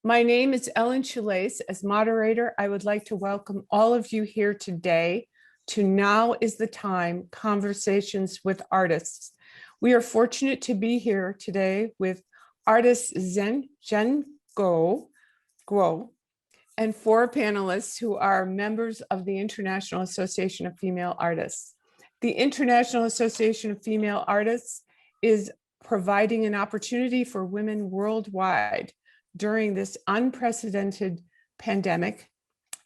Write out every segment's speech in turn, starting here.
My name is Schillace. As moderator, I would like to welcome all of you here today to Now is the Time Conversations with Artists. We are fortunate to be here today with artist Zhen Guo and four panelists who are members of the International Association of Female Artists. The International Association of Female Artists is providing an opportunity for women worldwide during this unprecedented pandemic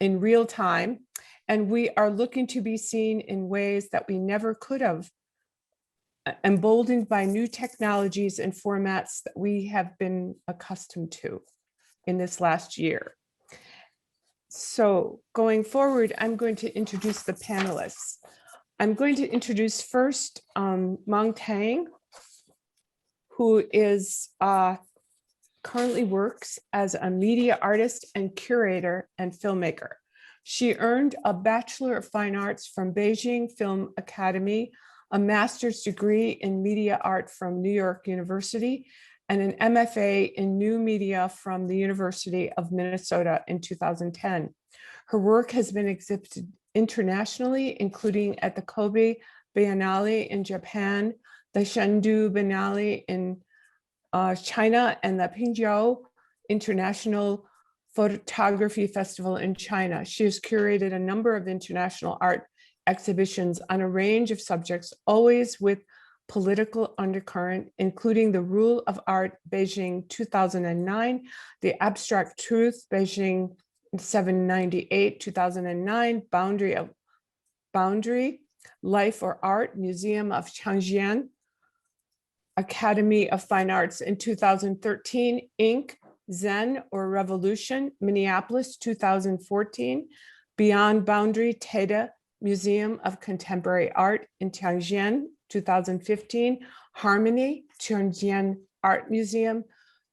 in real time. And we are looking to be seen in ways that we never could have, emboldened by new technologies and formats that we have been accustomed to in this last year. So going forward, I'm going to introduce the panelists. I'm going to introduce first Meng Tang, who is currently works as a media artist and curator and filmmaker. She earned a Bachelor of Fine Arts from Beijing Film Academy, a master's degree in media art from New York University, and an MFA in new media from the University of Minnesota in 2010. Her work has been exhibited internationally, including at the Kobe Biennale in Japan, the Chengdu Biennale in China, and the Pingzhou International Photography Festival in China. She has curated a number of international art exhibitions on a range of subjects, always with political undercurrent, including the Rule of Art, Beijing 2009, the Abstract Truth, Beijing 798, 2009, Boundary, Life or Art, Museum of Changjian, Academy of Fine Arts in 2013, Inc., Zen or Revolution, Minneapolis 2014, Beyond Boundary, TEDA, Museum of Contemporary Art in Tianjin 2015, Harmony, Tianjin Art Museum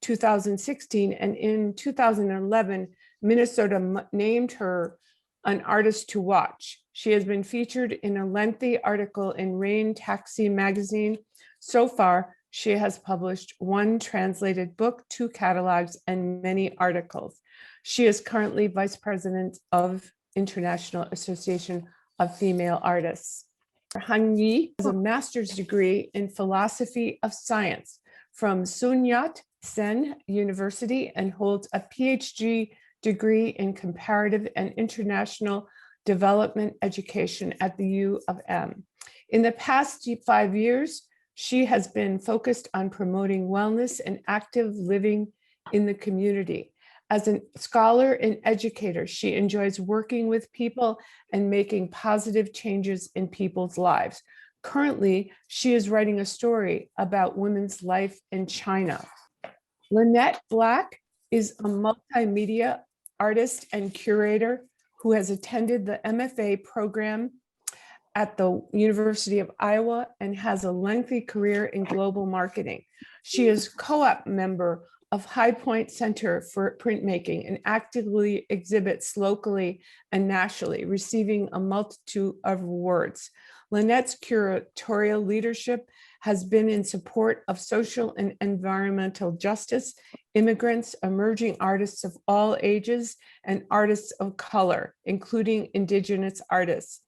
2016, and in 2011, Minnesota named her an artist to watch. She has been featured in a lengthy article in Rain Taxi magazine. So far, she has published one translated book, 2 catalogs, and many articles. She is currently Vice President of International Association of Female Artists. Han Yi has a master's degree in philosophy of science from Sun Yat-sen University and holds a PhD degree in comparative and international development education at the U of M. In the past 5 years, she has been focused on promoting wellness and active living in the community. As a scholar and educator, she enjoys working with people and making positive changes in people's lives. Currently, she is writing a story about women's life in China. Lynnette Black is a multimedia artist and curator who has attended the MFA program at the University of Iowa and has a lengthy career in global marketing. She is co-op member of High Point Center for Printmaking and actively exhibits locally and nationally, receiving a multitude of awards. Lynnette's curatorial leadership has been in support of social and environmental justice, immigrants, emerging artists of all ages, and artists of color, including Indigenous artists.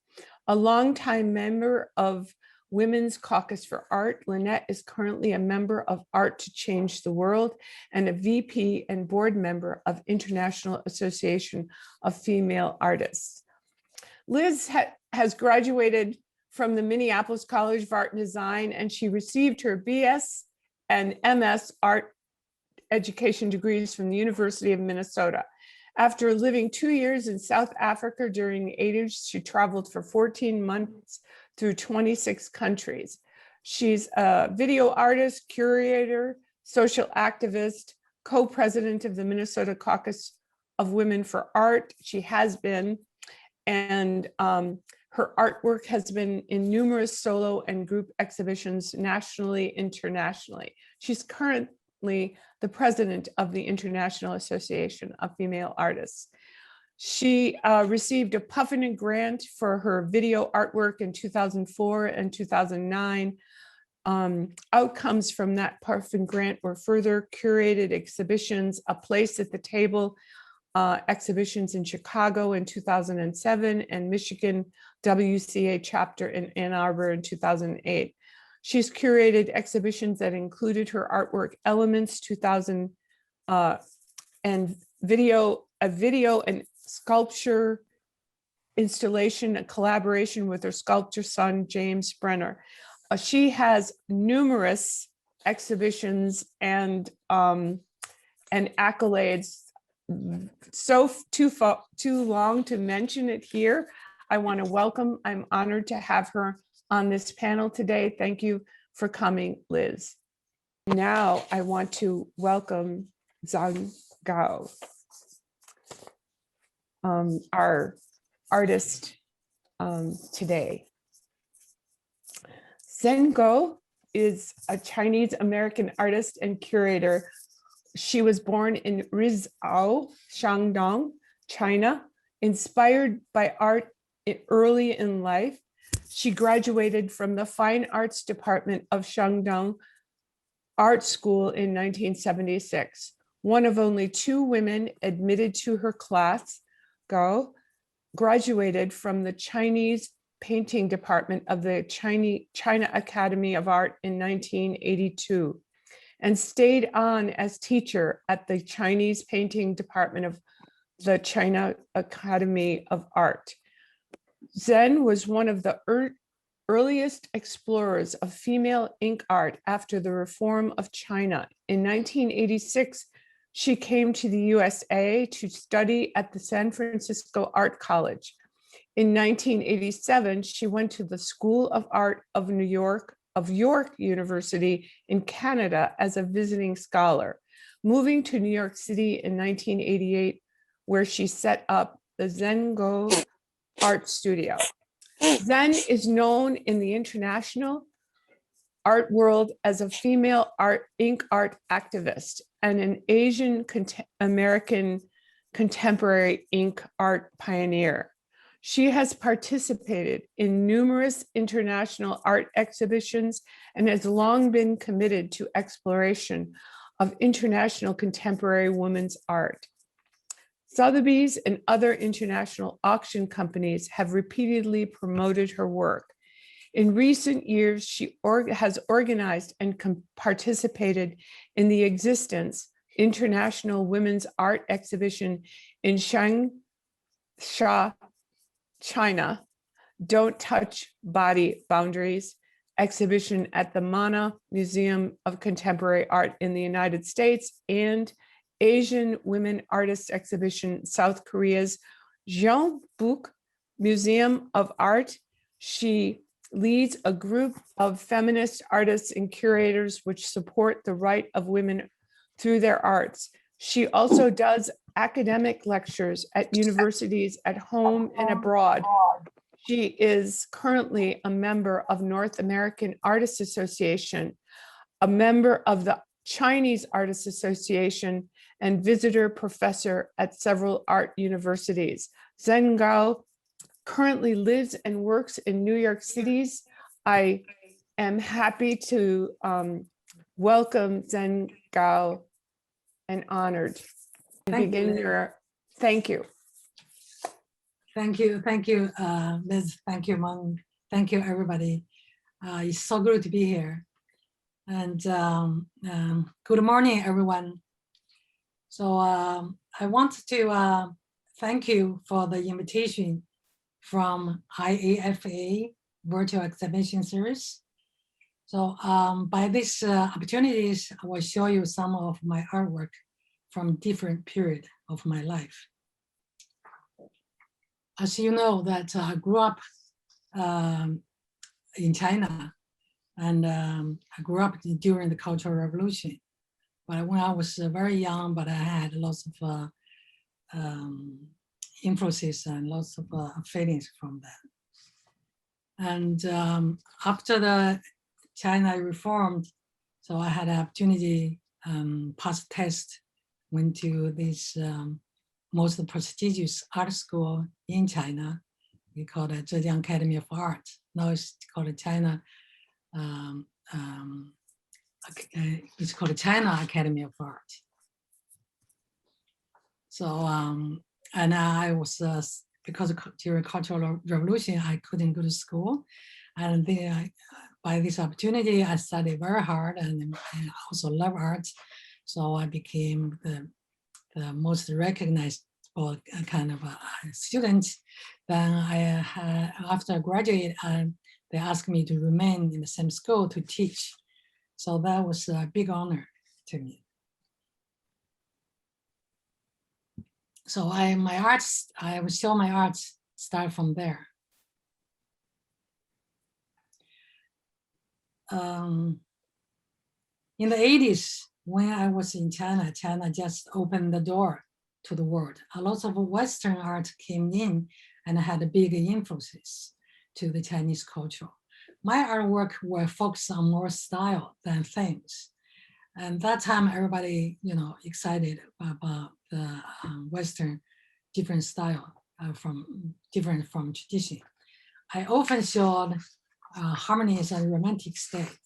A longtime member of Women's Caucus for Art, Lynnette is currently a member of Art to Change the World and a VP and board member of International Association of Female Artists. Liz has graduated from the Minneapolis College of Art and Design, and she received her BS and MS art education degrees from the University of Minnesota. After living 2 years in South Africa during the 80s, she traveled for 14 months through 26 countries. She's a video artist, curator, social activist, co-president of the Minnesota Caucus of Women for Art. She has been, and her artwork has been in numerous solo and group exhibitions nationally, internationally. She's currently the president of the International Association of Female Artists. She received a Puffin grant for her video artwork in 2004 and 2009. Outcomes from that Parfin grant were further curated exhibitions, A Place at the Table, exhibitions in Chicago in 2007 and Michigan WCA chapter in Ann Arbor in 2008. She's curated exhibitions that included her artwork Elements 2000 and a video and sculpture installation, a collaboration with her sculptor son, James Brenner. She has numerous exhibitions and accolades. So too long to mention it here. I want to welcome, I'm honored to have her on this panel today. Thank you for coming, Liz. Now I want to welcome Zhen Guo, our artist today. Zhen Guo is a Chinese American artist and curator. She was born in Rizhao, Shandong, China. Inspired by art early in life, she graduated from the Fine Arts Department of Shandong Art School in 1976. One of only 2 women admitted to her class, Guo graduated from the Chinese painting department of the China Academy of Art in 1982 and stayed on as teacher at the Chinese painting department of the China Academy of Art. Zhen was one of the earliest explorers of female ink art after the reform of China. In 1986, she came to the USA to study at the San Francisco Art College. In 1987, she went to the School of Art of York University in Canada as a visiting scholar, moving to New York City in 1988, where she set up the Zhen Guo Art Studio. Zhen is known in the international art world as a female ink art activist and an Asian American contemporary ink art pioneer. She has participated in numerous international art exhibitions and has long been committed to exploration of international contemporary women's art. Sotheby's and other international auction companies have repeatedly promoted her work. In recent years, she has organized and participated in the Existence International Women's Art Exhibition in Changsha, China, Don't Touch Body Boundaries exhibition at the Mana Museum of Contemporary Art in the United States, and Asian Women Artists Exhibition, South Korea's Jeonbuk Museum of Art. She leads a group of feminist artists and curators which support the right of women through their arts. She also does academic lectures at universities at home and abroad. She is currently a member of North American Artists Association, a member of the Chinese Artists Association, and visitor professor at several art universities. Zhen Guo currently lives and works in New York City. I am happy to welcome Zhen Guo and honored. Thank you. Thank you, Liz. Thank you, Meng. Thank you, everybody. It's so good to be here. And good morning, everyone. So I want to thank you for the invitation from IAFA Virtual Exhibition Series. So by these opportunities, I will show you some of my artwork from different period of my life. As you know, that I grew up in China, and I grew up during the Cultural Revolution. But when I was very young, but I had lots of influences and lots of feelings from that. And after the China reformed, so I had an opportunity, passed test, went to this most prestigious art school in China. We call it Zhejiang Academy of Art. Now it's called China it's called China Academy of Art. So, and I was, because during Cultural Revolution, I couldn't go to school. And then by this opportunity, I studied very hard and also love art. So I became the most recognized kind of a student. Then after I graduated, they asked me to remain in the same school to teach. So that was a big honor to me. So I will show my arts start from there. In the 80s, when I was in China, China just opened the door to the world. A lot of Western art came in and had a big influences to the Chinese culture. My artwork were focused on more style than themes. And that time, everybody, excited about the Western different style different from tradition. I often showed harmonies and romantic state.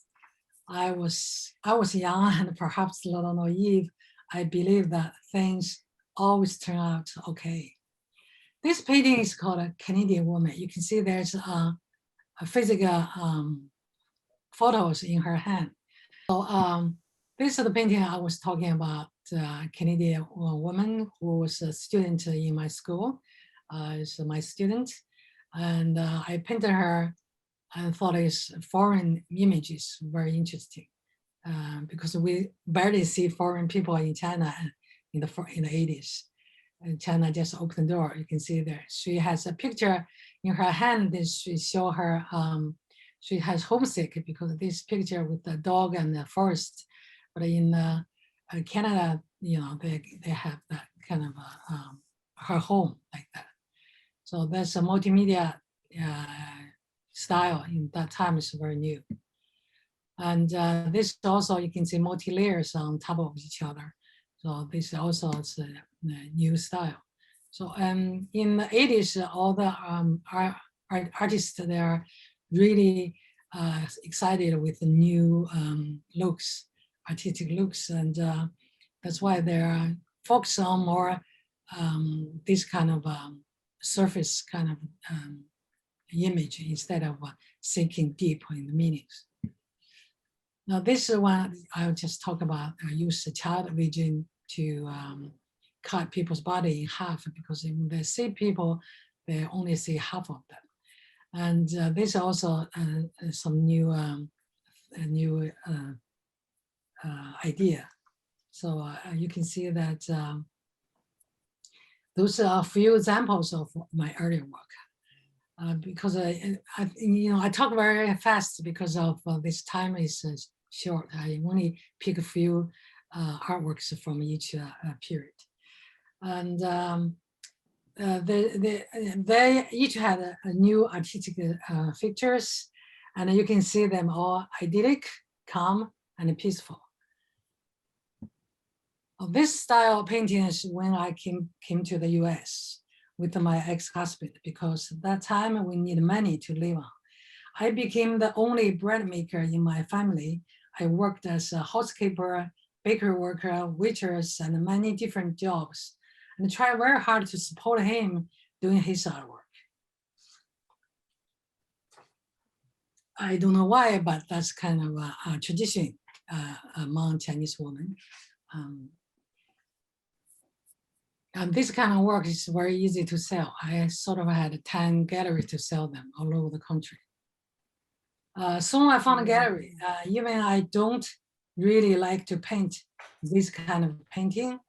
I was young and perhaps a little naive. I believe that things always turn out okay. This painting is called a Canadian Woman. You can see there's a physical photos in her hand. So this is the painting I was talking about, Canadian woman who was a student in my school, is my student. And I painted her. I thought his foreign images very interesting because we barely see foreign people in China in the 80s. And China just opened the door. You can see there. She has a picture in her hand that she show her. She has homesick because of this picture with the dog and the forest. But in Canada, they have that kind of her home like that. So that's a multimedia style in that time is very new. And this also, you can see multi-layers on top of each other. So this also is a new style. So in the 80s, all the artists, they are really excited with the new looks, artistic looks. And that's why they're focused on more this kind of surface kind of image instead of sinking deep in the meanings. Now this one I'll just talk about. I use the child vision to cut people's body in half because when they see people, they only see half of them. And this also some new idea. So you can see that those are a few examples of my earlier work. Because I talk very fast because of this time is short. I only pick a few artworks from each period, and they each had a new artistic features, and you can see them all idyllic, calm, and peaceful. This style of painting is when I came to the US with my ex-husband, because at that time we need money to live on. I became the only bread maker in my family. I worked as a housekeeper, bakery worker, waitress, and many different jobs, and tried very hard to support him doing his artwork. I don't know why, but that's kind of a tradition among Chinese women. And this kind of work is very easy to sell. I sort of had a Tang gallery to sell them all over the country. Soon I found a gallery. Even I don't really like to paint this kind of painting,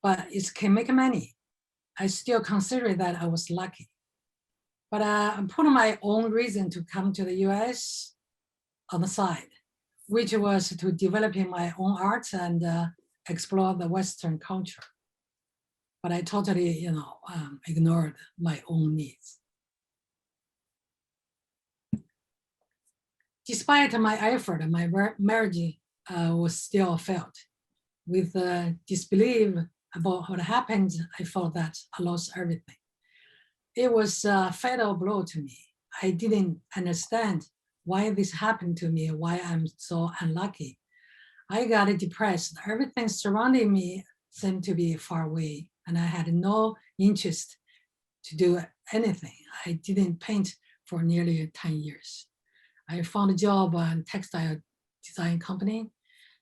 but it can make money. I still consider that I was lucky. But I put my own reason to come to the US on the side, which was to developing my own art and explore the Western culture. But I totally, ignored my own needs. Despite my effort, my marriage was still failed. With disbelief about what happened, I felt that I lost everything. It was a fatal blow to me. I didn't understand why this happened to me, why I'm so unlucky. I got depressed. Everything surrounding me seemed to be far away, and I had no interest to do anything. I didn't paint for nearly 10 years. I found a job in textile design company,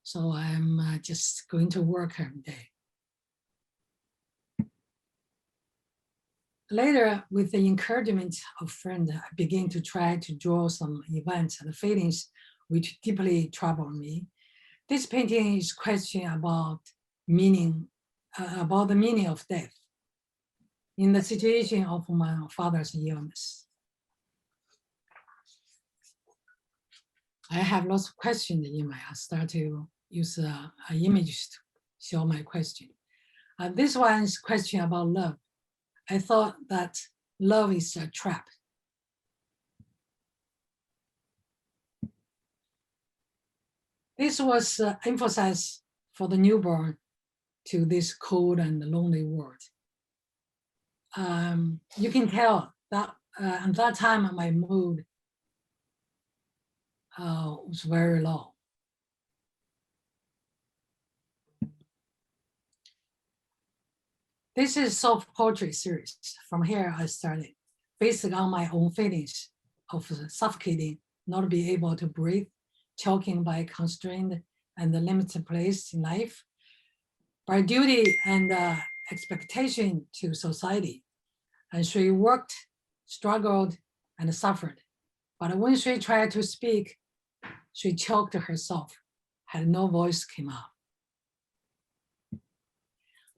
so I'm just going to work every day. Later, with the encouragement of friends, I began to try to draw some events and feelings which deeply troubled me. This painting is a question about meaning, about the meaning of death in the situation of my father's illness. I have lots of questions in my, I start to use images to show my question. This one is a question about love. I thought that love is a trap. This was emphasized for the newborn to this cold and lonely world. You can tell that at that time my mood was very low. This is self-portrait series. From here I started, based on my own feelings of suffocating, not being able to breathe, choking by constrained and the limited place in life, by duty and expectation to society. And she worked, struggled, and suffered. But when she tried to speak, she choked herself, had no voice came out.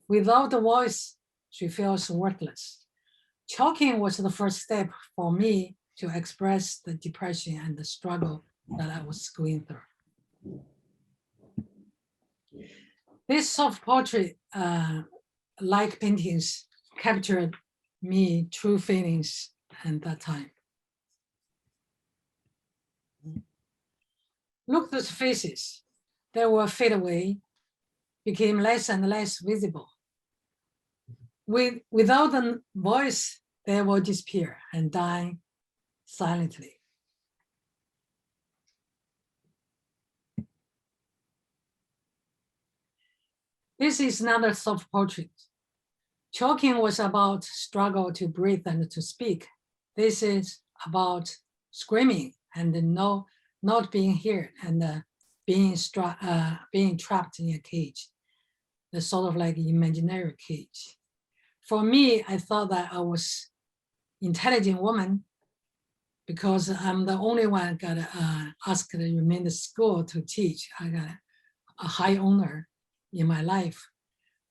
Without the voice, she feels worthless. Choking was the first step for me to express the depression and the struggle that I was going through. This self-portrait like paintings captured me true feelings at that time. Look at those faces. They will fade away, became less and less visible. Without the voice, they will disappear and die silently. This is another self-portrait. Choking was about struggle to breathe and to speak. This is about screaming and not being heard and being trapped in a cage, the sort of like imaginary cage. For me, I thought that I was intelligent woman because I'm the only one got asked to remain in school to teach. I got a high honor in my life.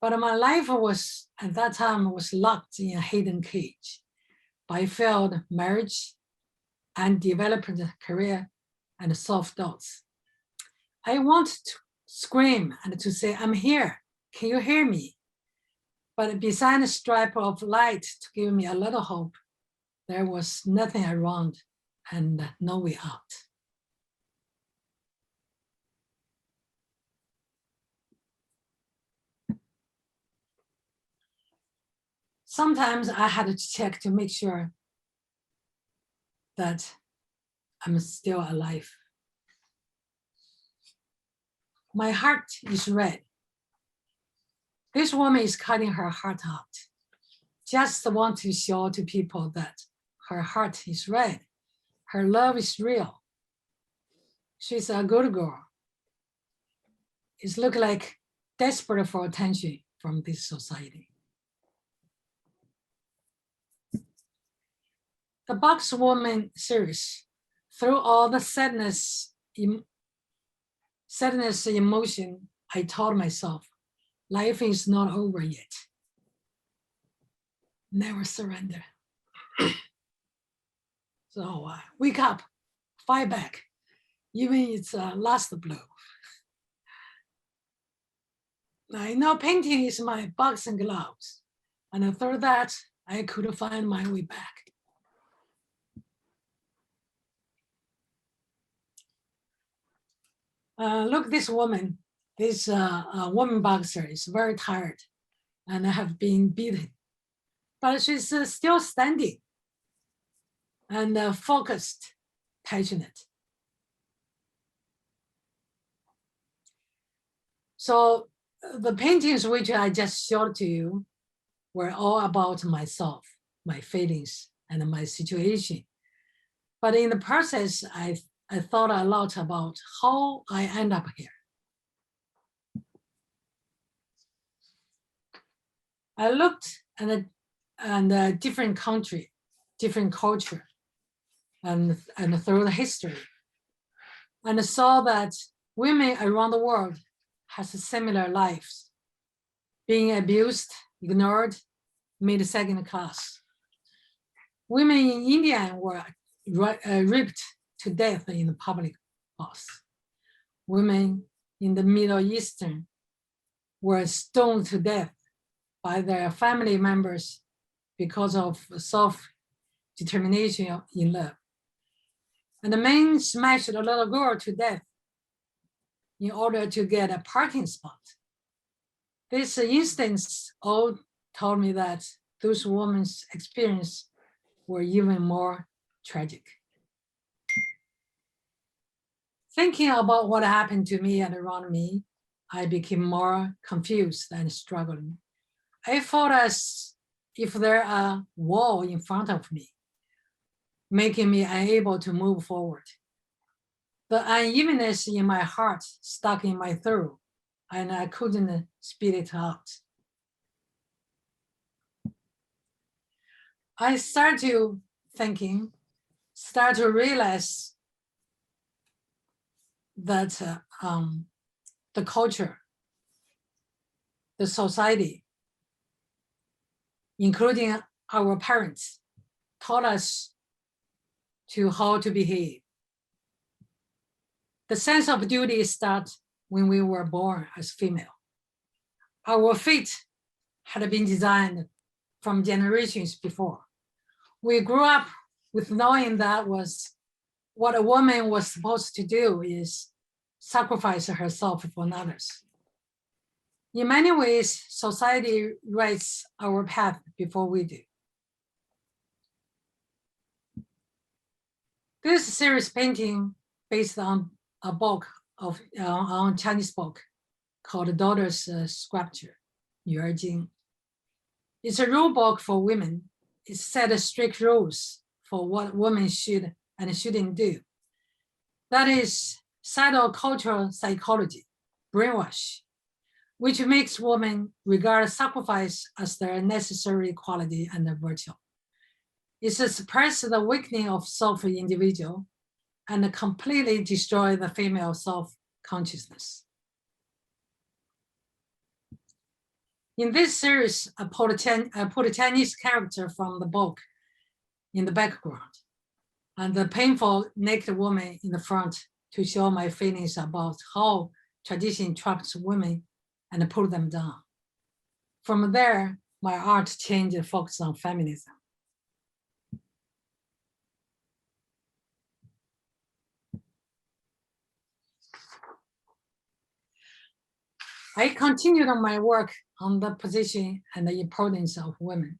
But my life was, at that time, was locked in a hidden cage by failed marriage and developed career and self-doubts. I want to scream and to say, I'm here, can you hear me? But beside a stripe of light to give me a little hope, there was nothing around and no way out. Sometimes I had to check to make sure that I'm still alive. My heart is red. This woman is cutting her heart out. Just want to show to people that her heart is red. Her love is real. She's a good girl. It's look like desperate for attention from this society. The Box Woman series, through all the sadness emotion, I told myself, life is not over yet. Never surrender. So wake up, fight back, even it's a last blow. I know painting is my boxing gloves, and through that, I could find my way back. Look, this woman, this woman boxer is very tired and have been beaten, but she's still standing and focused, passionate. So the paintings which I just showed to you were all about myself, my feelings, and my situation. But in the process, I thought a lot about how I end up here. I looked at a different country, different culture, and through the history, and saw that women around the world has similar lives, being abused, ignored, made second class. Women in India were raped to death in the public bus. Women in the Middle Eastern were stoned to death by their family members because of self-determination in love. And the men smashed a little girl to death in order to get a parking spot. This instance all told me that those women's experience were even more tragic. Thinking about what happened to me and around me, I became more confused and struggling. I felt as if there a wall in front of me, making me unable to move forward. The unevenness in my heart stuck in my throat, and I couldn't spit it out. I started to realize that the culture, the society, including our parents, taught us how to behave. The sense of duty starts when we were born as female. Our fate had been designed from generations before. We grew up with knowing that was what a woman was supposed to do is sacrifice herself for others. In many ways, society writes our path before we do. This series painting based on a book on Chinese book called Daughter's Sculpture, 女儿经. It's a rule book for women. It set strict rules for what women should and shouldn't do. That is cultural psychology, brainwash, which makes women regard sacrifice as their necessary quality and a virtue. It suppresses the weakening of self-individual and completely destroy the female self-consciousness. In this series, I put a Chinese character from the book in the background and the painful naked woman in the front to show my feelings about how tradition traps women and put them down. From there, my art changed the focus on feminism. I continued on my work on the position and the importance of women.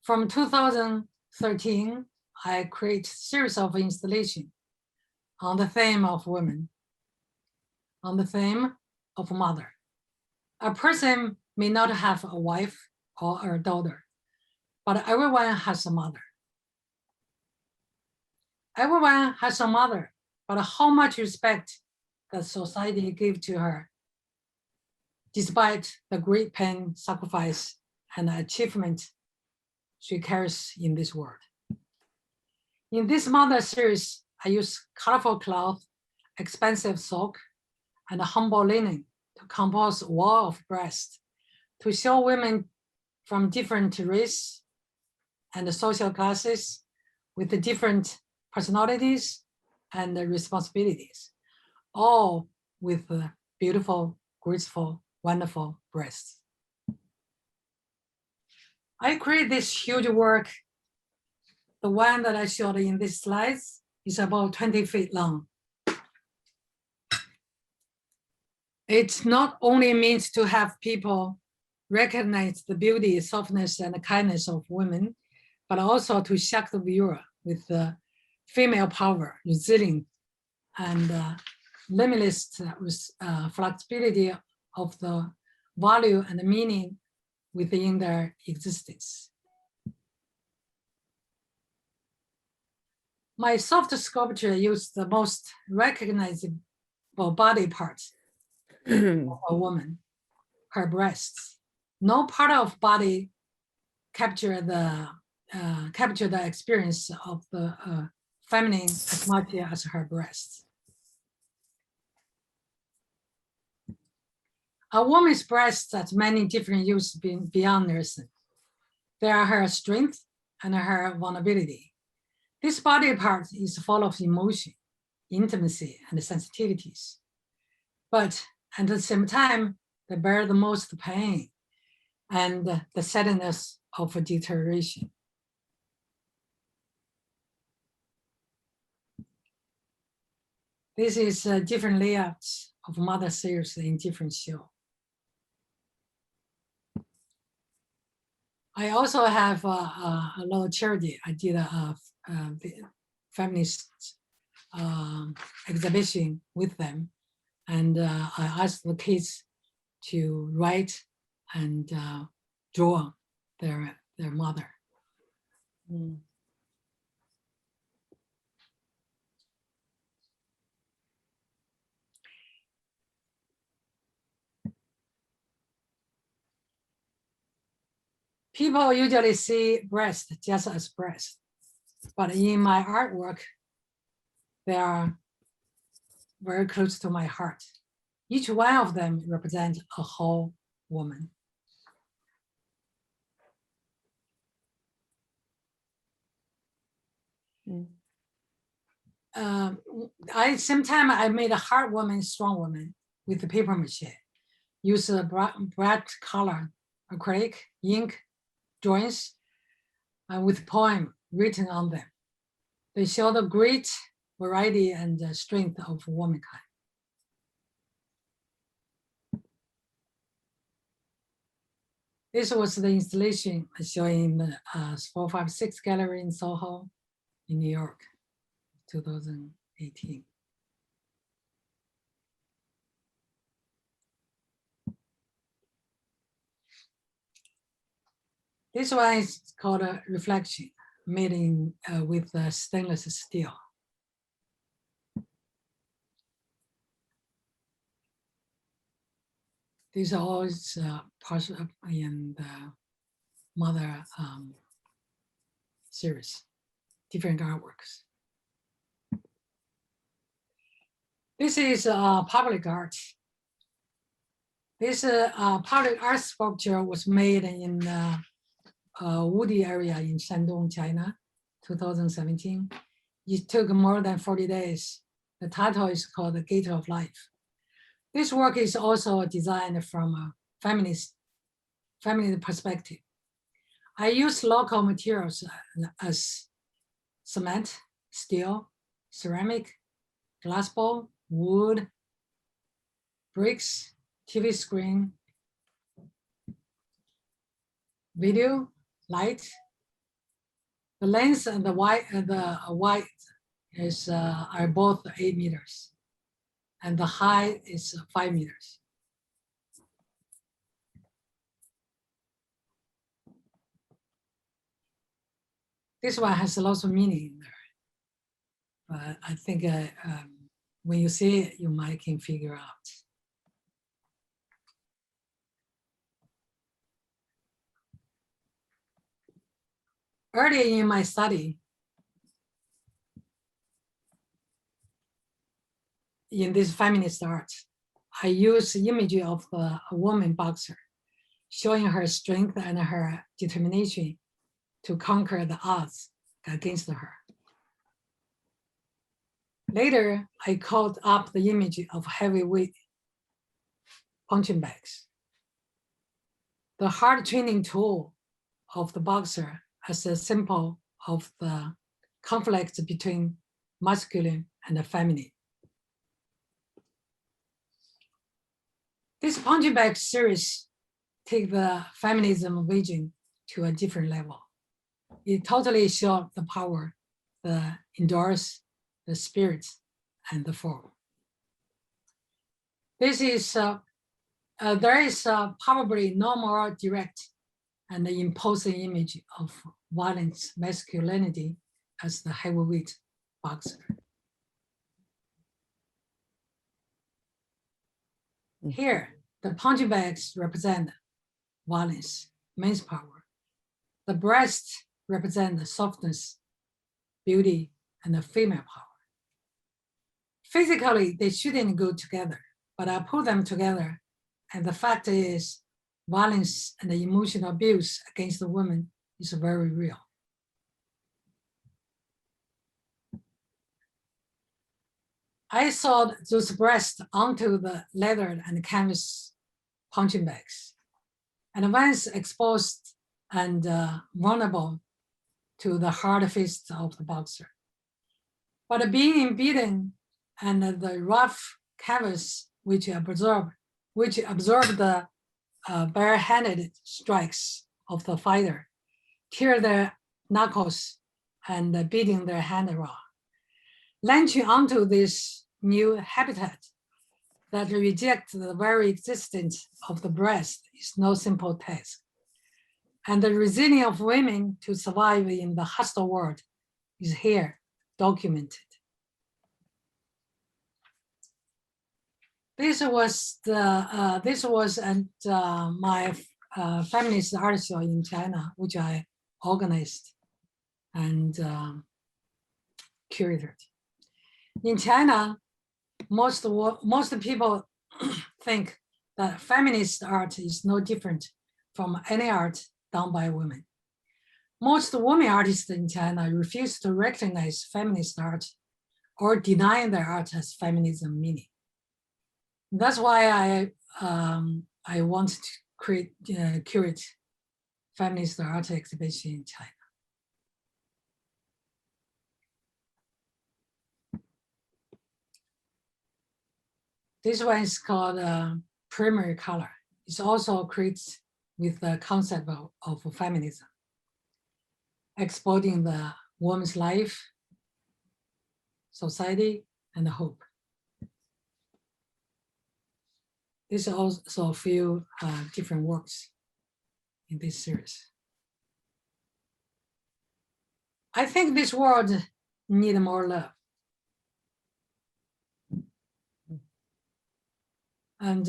From 2013, I create a series of installations on the theme of women, on the theme of mother. A person may not have a wife or a daughter, but everyone has a mother. Everyone has a mother, but how much respect does society give to her, despite the great pain, sacrifice, and achievement she carries in this world. In this mother series, I use colorful cloth, expensive silk, and humble linen to compose a wall of breast to show women from different race and social classes with different personalities and responsibilities, all with beautiful, graceful, wonderful breasts. I create this huge work. The one that I showed in these slides is about 20 feet long. It not only means to have people recognize the beauty, softness, and kindness of women, but also to shock the viewer with the female power, resilience, and limitless flexibility of the value and the meaning within their existence. My soft sculpture used the most recognizable body parts of a woman, her breasts. No part of body capture the experience of the feminine as much as her breasts. A woman's breasts has many different uses beyond nursing. They are her strength and her vulnerability. This body part is full of emotion, intimacy, and sensitivities. But at the same time, they bear the most pain and the sadness of deterioration. This is different layouts of mother series in different show. I also have a little charity. I did a feminist exhibition with them, and I asked the kids to write and draw their mother. Mm. People usually see breast just as breast, but in my artwork, they are very close to my heart. Each one of them represents a whole woman. Sometimes I made a hard woman, strong woman with the paper mache. Use a bright color, acrylic, ink, drawings with poem written on them. They show the great variety and strength of womankind. This was the installation showing the 456 Gallery in Soho, in New York, 2018. This one is called a reflection, made in with stainless steel. These are all parts of in the mother series, different artworks. This is public art. This public art sculpture was made in Woody area in Shandong, China, 2017. It took more than 40 days. The title is called The Gate of Life. This work is also designed from a feminist perspective. I use local materials as cement, steel, ceramic, glass bowl, wood, bricks, TV screen, video, light. The length and the width is are both 8 meters, and the height is 5 meters. This one has lots of meaning in there, but I think when you see it, you might can figure out. Early in my study, in this feminist art, I use image of a woman boxer, showing her strength and her determination to conquer the odds against her. Later, I called up the image of heavyweight punching bags. The hard training tool of the boxer as a symbol of the conflict between masculine and the feminine. This punching bag series take the feminism vision to a different level. It totally shows the power, the endurance, the spirit, and the form. This is there is probably no more direct and imposing image of violent masculinity as the heavyweight boxer. Here, the punching bags represent violence, men's power. The breasts represent the softness, beauty, and the female power. Physically, they shouldn't go together, but I put them together. And the fact is, violence and the emotional abuse against the woman is very real. I sewed those breasts onto the leather and canvas punching bags, and once exposed and vulnerable to the hard fist of the boxer. But being beaten and the rough canvas which absorbed the barehanded strikes of the fighter, tear their knuckles and beating their hand raw. Launching onto this new habitat that rejects the very existence of the breast is no simple task. And the resilience of women to survive in the hostile world is here documented. This was my feminist art show in China, which I organized and curated. In China, most people think that feminist art is no different from any art done by women. Most women artists in China refuse to recognize feminist art or deny their art has feminism meaning. That's why I want to curate feminist art exhibition in China. This one is called primary color. It's also creates with the concept of feminism, exporting the woman's life, society, and hope. There's also a few different works in this series. I think this world needs more love. And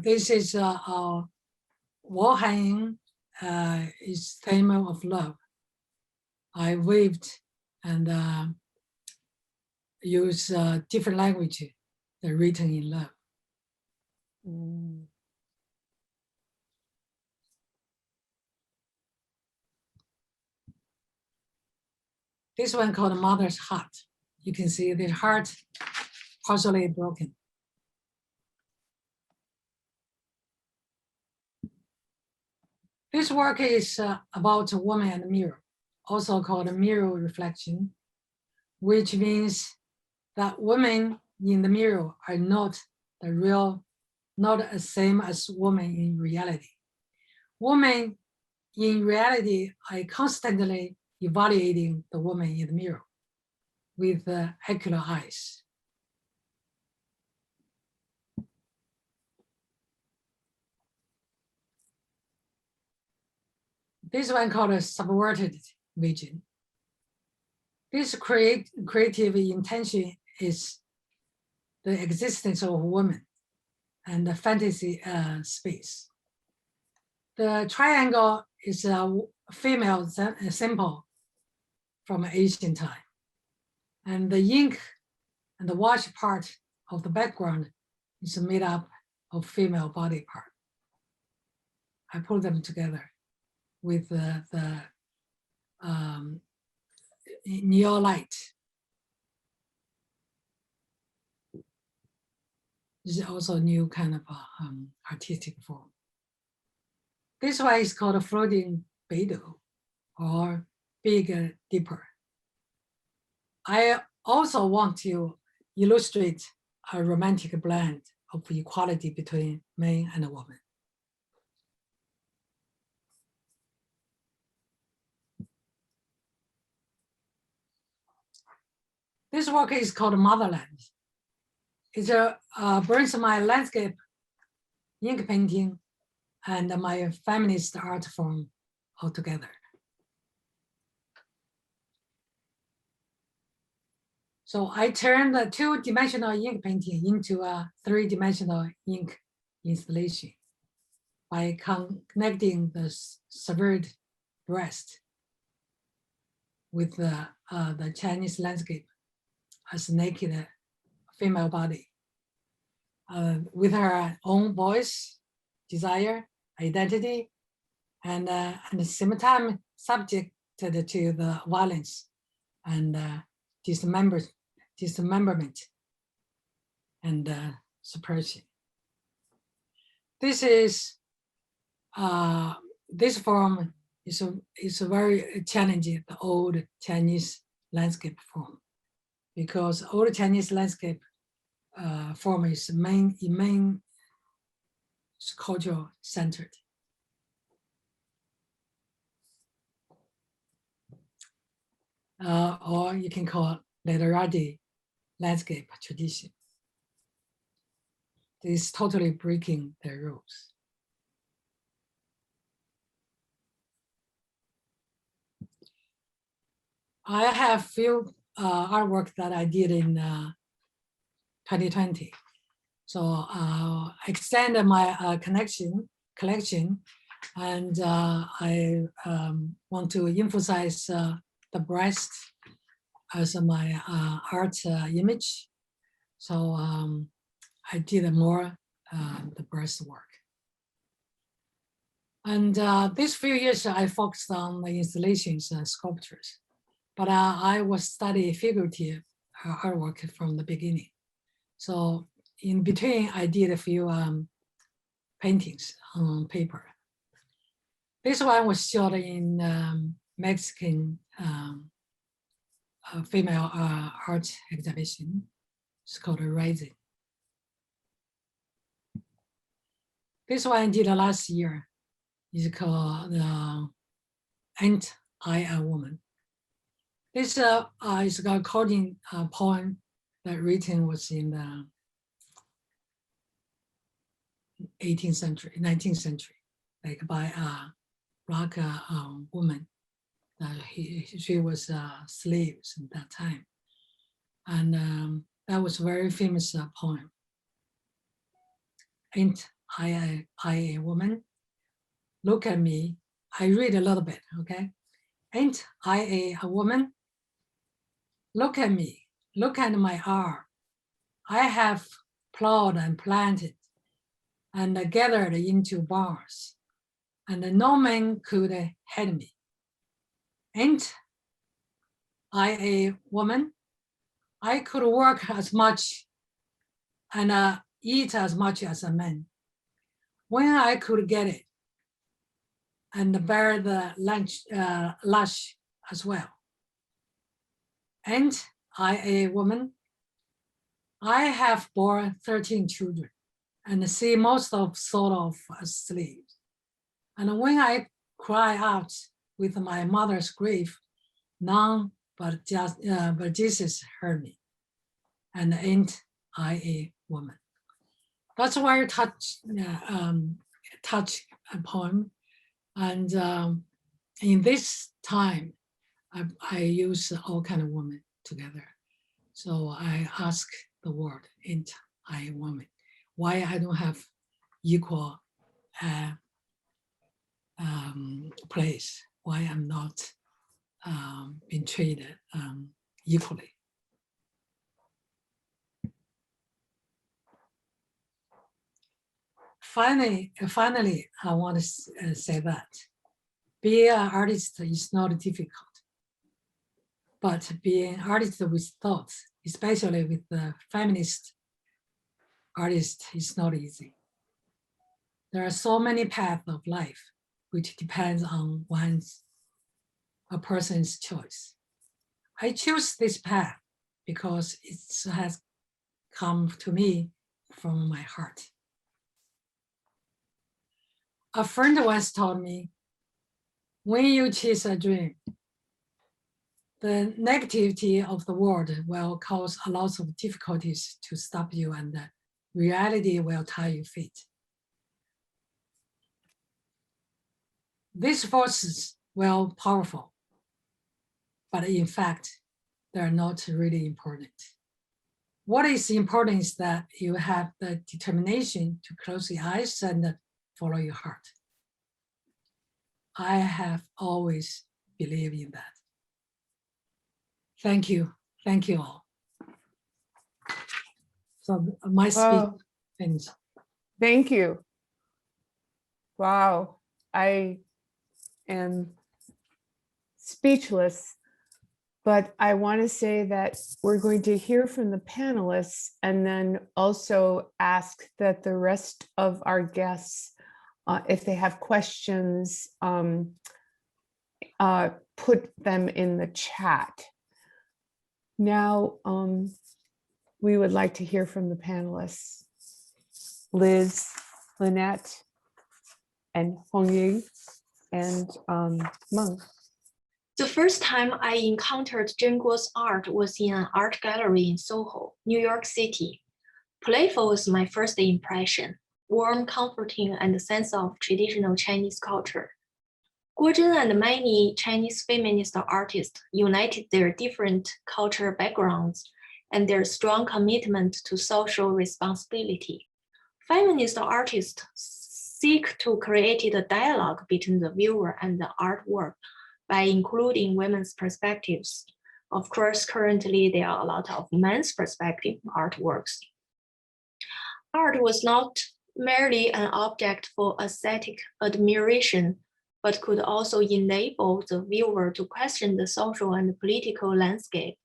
this is Wu Han is theme of love. I weaved and use different language that written in love. This one called Mother's Heart. You can see the heart partially broken. This work is about a woman and a mirror, also called a mirror reflection, which means that women in the mirror are not the same as women in reality. Women in reality are constantly evaluating the woman in the mirror with accurate eyes. This one called a subverted vision. This creative intention is the existence of a woman and the fantasy space. The triangle is a female symbol from ancient time. And the ink and the wash part of the background is made up of female body part. I put them together with the neon light. This is also a new kind of artistic form. This one is called a floating beidou or big dipper. I also want to illustrate a romantic blend of equality between man and a woman. This work is called Motherland. brings my landscape ink painting and my feminist art form all together. So I turned the two-dimensional ink painting into a three-dimensional ink installation by connecting the severed breast with the Chinese landscape as a naked female body, with her own voice, desire, identity, and at the same time subjected to the violence and dismemberment and suppression. This is this form is a very challenging, the old Chinese landscape form, because old Chinese landscape form is main cultural centered. Or you can call it literati landscape tradition. This is totally breaking the rules. I have few artwork that I did in 2020. So I extended my collection, and I want to emphasize the breast as my art image. So I did more the breast work. And these few years I focused on the installations and sculptures, but I was studying figurative artwork from the beginning. So in between, I did a few paintings on paper. This one was shot in Mexican female art exhibition. It's called Rising. This one I did last year. It's called Ain't I a Woman? This is according poem that written was in the 18th century, 19th century, like by a black woman. She was slaves at that time. And that was a very famous poem. Ain't I a woman? Look at me. I read a little bit, okay? Ain't I a woman? Look at me. Look at my arm. I have plowed and planted and gathered into bars, and no man could head me. Ain't I a woman? I could work as much and eat as much as a man when I could get it, and bear the lash as well. Ain't I a woman? I have borne 13 children and see most of sort of asleep. And when I cry out with my mother's grief, none but Jesus heard me. And ain't I a woman? That's why I touch a poem. And in this time, I use all kind of women together. So I ask the word, ain't I a woman? Why I don't have equal place? Why I'm not being treated equally? Finally, I want to say that being an artist is not difficult, but being an artist with thoughts, especially with the feminist artist, is not easy. There are so many paths of life, which depends on a person's choice. I choose this path because it has come to me from my heart. A friend once told me, when you chase a dream, the negativity of the world will cause a lot of difficulties to stop you, and reality will tie your feet. These forces will powerful, but in fact, they're not really important. What is important is that you have the determination to close your eyes and follow your heart. I have always believed in that. Thank you all. So my speech finished. Thank you. Wow, I am speechless, but I want to say that we're going to hear from the panelists and then also ask that the rest of our guests, if they have questions, put them in the chat. Now, we would like to hear from the panelists, Liz, Lynnette, and Hongying, and Meng. The first time I encountered Zhen Guo's art was in an art gallery in Soho, New York City. Playful was my first impression, warm, comforting, and a sense of traditional Chinese culture. Guo Zhen and many Chinese feminist artists united their different cultural backgrounds and their strong commitment to social responsibility. Feminist artists seek to create a dialogue between the viewer and the artwork by including women's perspectives. Of course, currently there are a lot of men's perspective artworks. Art was not merely an object for aesthetic admiration, but could also enable the viewer to question the social and political landscape.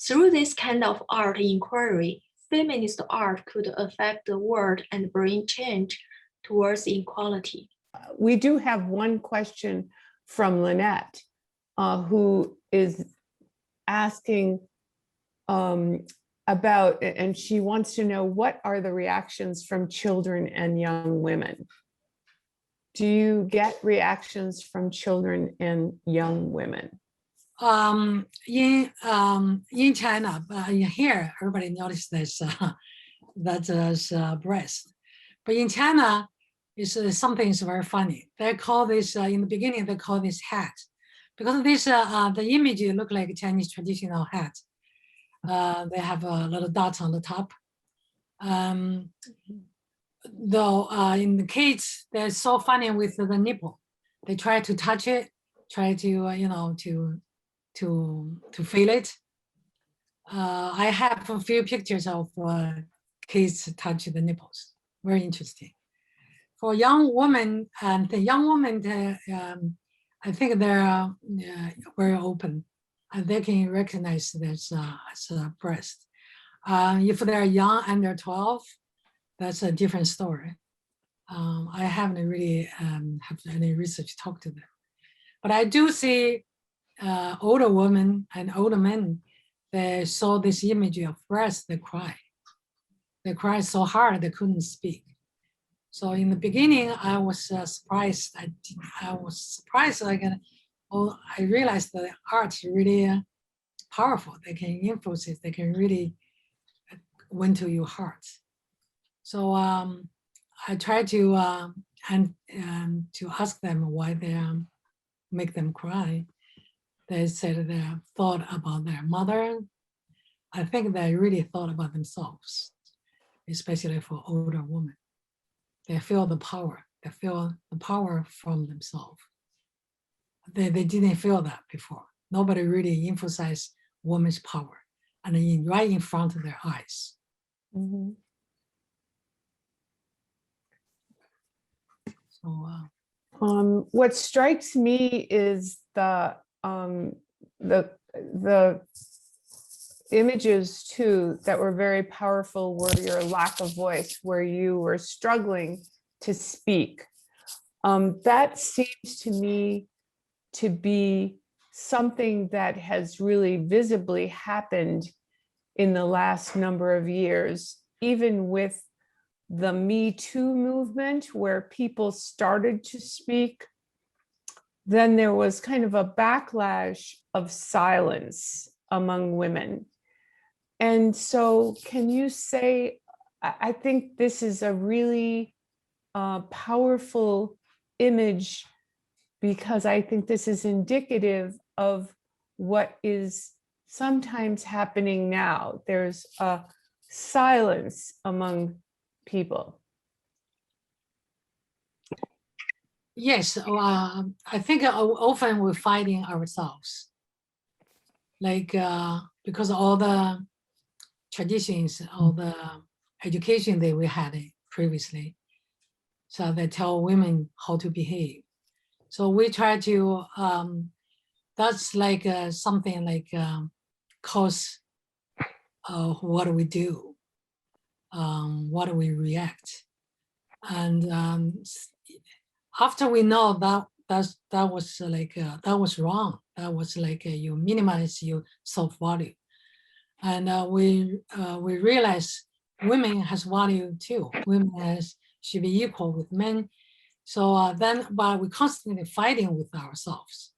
Through this kind of art inquiry, feminist art could affect the world and bring change towards equality. We do have one question from Lynnette, who is asking about, and she wants to know, what are the reactions from children and young women? Do you get reactions from children and young women? In China, in here, everybody noticed this, that is breast. But in China, it's something is very funny. They call this, in the beginning, they call this hat. Because this, the image look like a Chinese traditional hat. They have a little dots on the top. Though in the kids, they're so funny with the nipple. They try to touch it, try to, to feel it. I have a few pictures of kids touch the nipples. Very interesting. For young women, the young women, I think they're very open. They can recognize this as a breast. If they're young, under 12, that's a different story. I haven't really have any research talk to them. But I do see older women and older men, they saw this image of breast, they cry. They cried so hard they couldn't speak. So in the beginning, I was surprised. I was surprised. I realized that art is really powerful. They can influence it. They can really win to your heart. So I try to to ask them why they make them cry. They said they thought about their mother. I think they really thought about themselves, especially for older women. They feel the power. They feel the power from themselves. They didn't feel that before. Nobody really emphasized women's power, and right in front of their eyes. Mm-hmm. So, what strikes me is the images too that were very powerful were your lack of voice, where you were struggling to speak. That seems to me to be something that has really visibly happened in the last number of years, even with the Me Too movement, where people started to speak then there was kind of a backlash of silence among women. And so can you say, I think this is a really powerful image, because I think this is indicative of what is sometimes happening now. There's a silence among people. Yes, I think often we're fighting ourselves, like because all the traditions, all the education that we had previously, so they tell women how to behave. So we try to, that's like something like cause what do we do, what do we react, and after we know that was like that was wrong, that was like you minimize your self-value, and we realize women has value too. Women should be equal with men. So then, but we're constantly fighting with ourselves,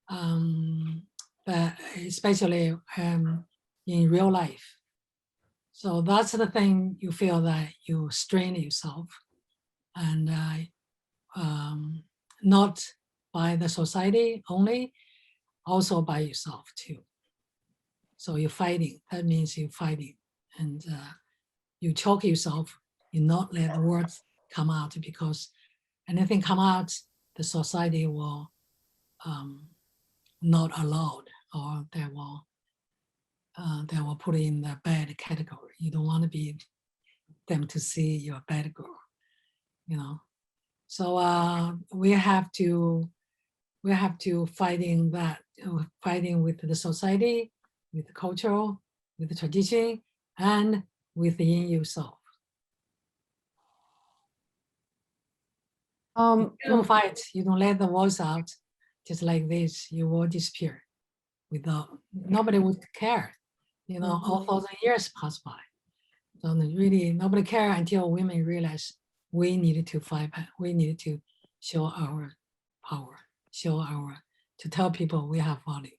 but especially in real life. So that's the thing, you feel that you strain yourself, and not by the society only, also by yourself too. So you're fighting, that means you're fighting, and you choke yourself, you not let the words come out, because anything come out, the society will not allow, or they will put in the bad category. You don't want to be them to see you're a bad girl, you know. So we have to fighting that, fighting with the society, with the cultural, with the tradition, and within yourself. You don't fight, you don't let the voice out, just like this, you will disappear. Without, nobody would care, you know. All 1,000 years pass by, so really nobody care until women realize we needed to fight back. We needed to show our power, to tell people we have value.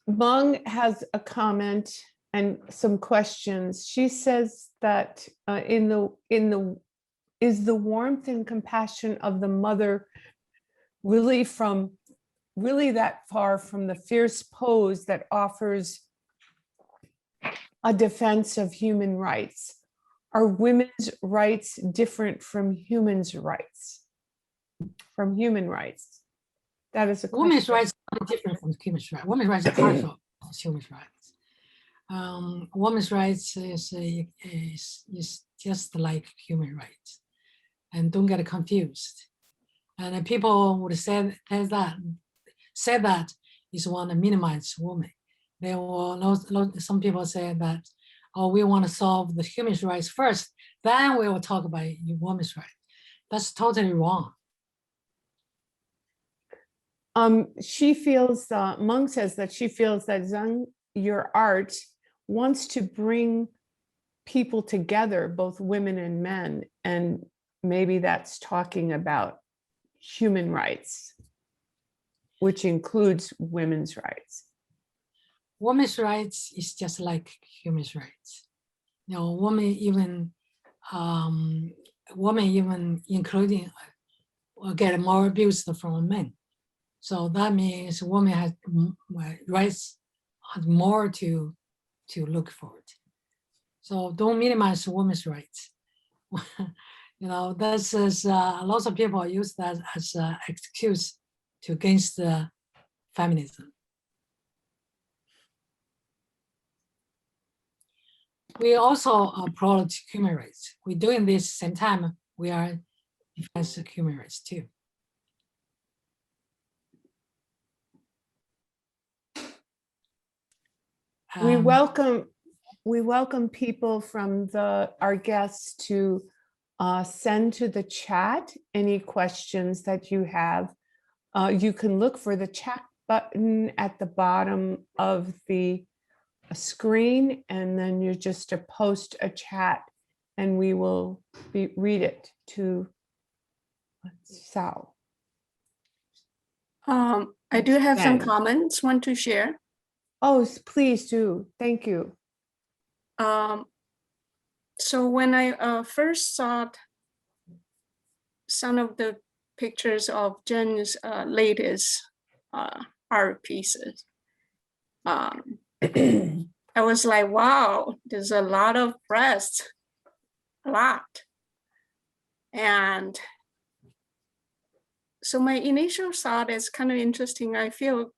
Meng has a comment and some questions. She says that is the warmth and compassion of the mother really that far from the fierce pose that offers a defense of human rights? Are women's rights different from humans' rights? From human rights? That is a question. Women's rights are different from human rights. Women's rights are partial of human rights. Women's rights is just like human rights, and don't get confused. And people would say that is want to minimize women. They will, some people say that, oh, we want to solve the human rights first, then we will talk about women's rights. That's totally wrong. She feels, Meng says that she feels that Zhen, your art wants to bring people together, both women and men, and maybe that's talking about human rights, which includes women's rights. Women's rights is just like human rights. You know, women even including get more abuse from men. So that means women has rights, has more to look forward. So don't minimize women's rights. You know, this is lots of people use that as an excuse to against feminism. We also approach human rights. We're doing this same time we are defense of human rights too. We welcome people from our guests to send to the chat any questions that you have. You can look for the chat button at the bottom of the screen, and then you're just to post a chat and we will read it. to Sao. I do have some Meng. comments want to share. Oh, please do. Thank you. So when I first saw some of the pictures of Zhen's latest art pieces, I was like, wow, there's a lot of breasts, a lot. And so my initial thought is kind of interesting. I feel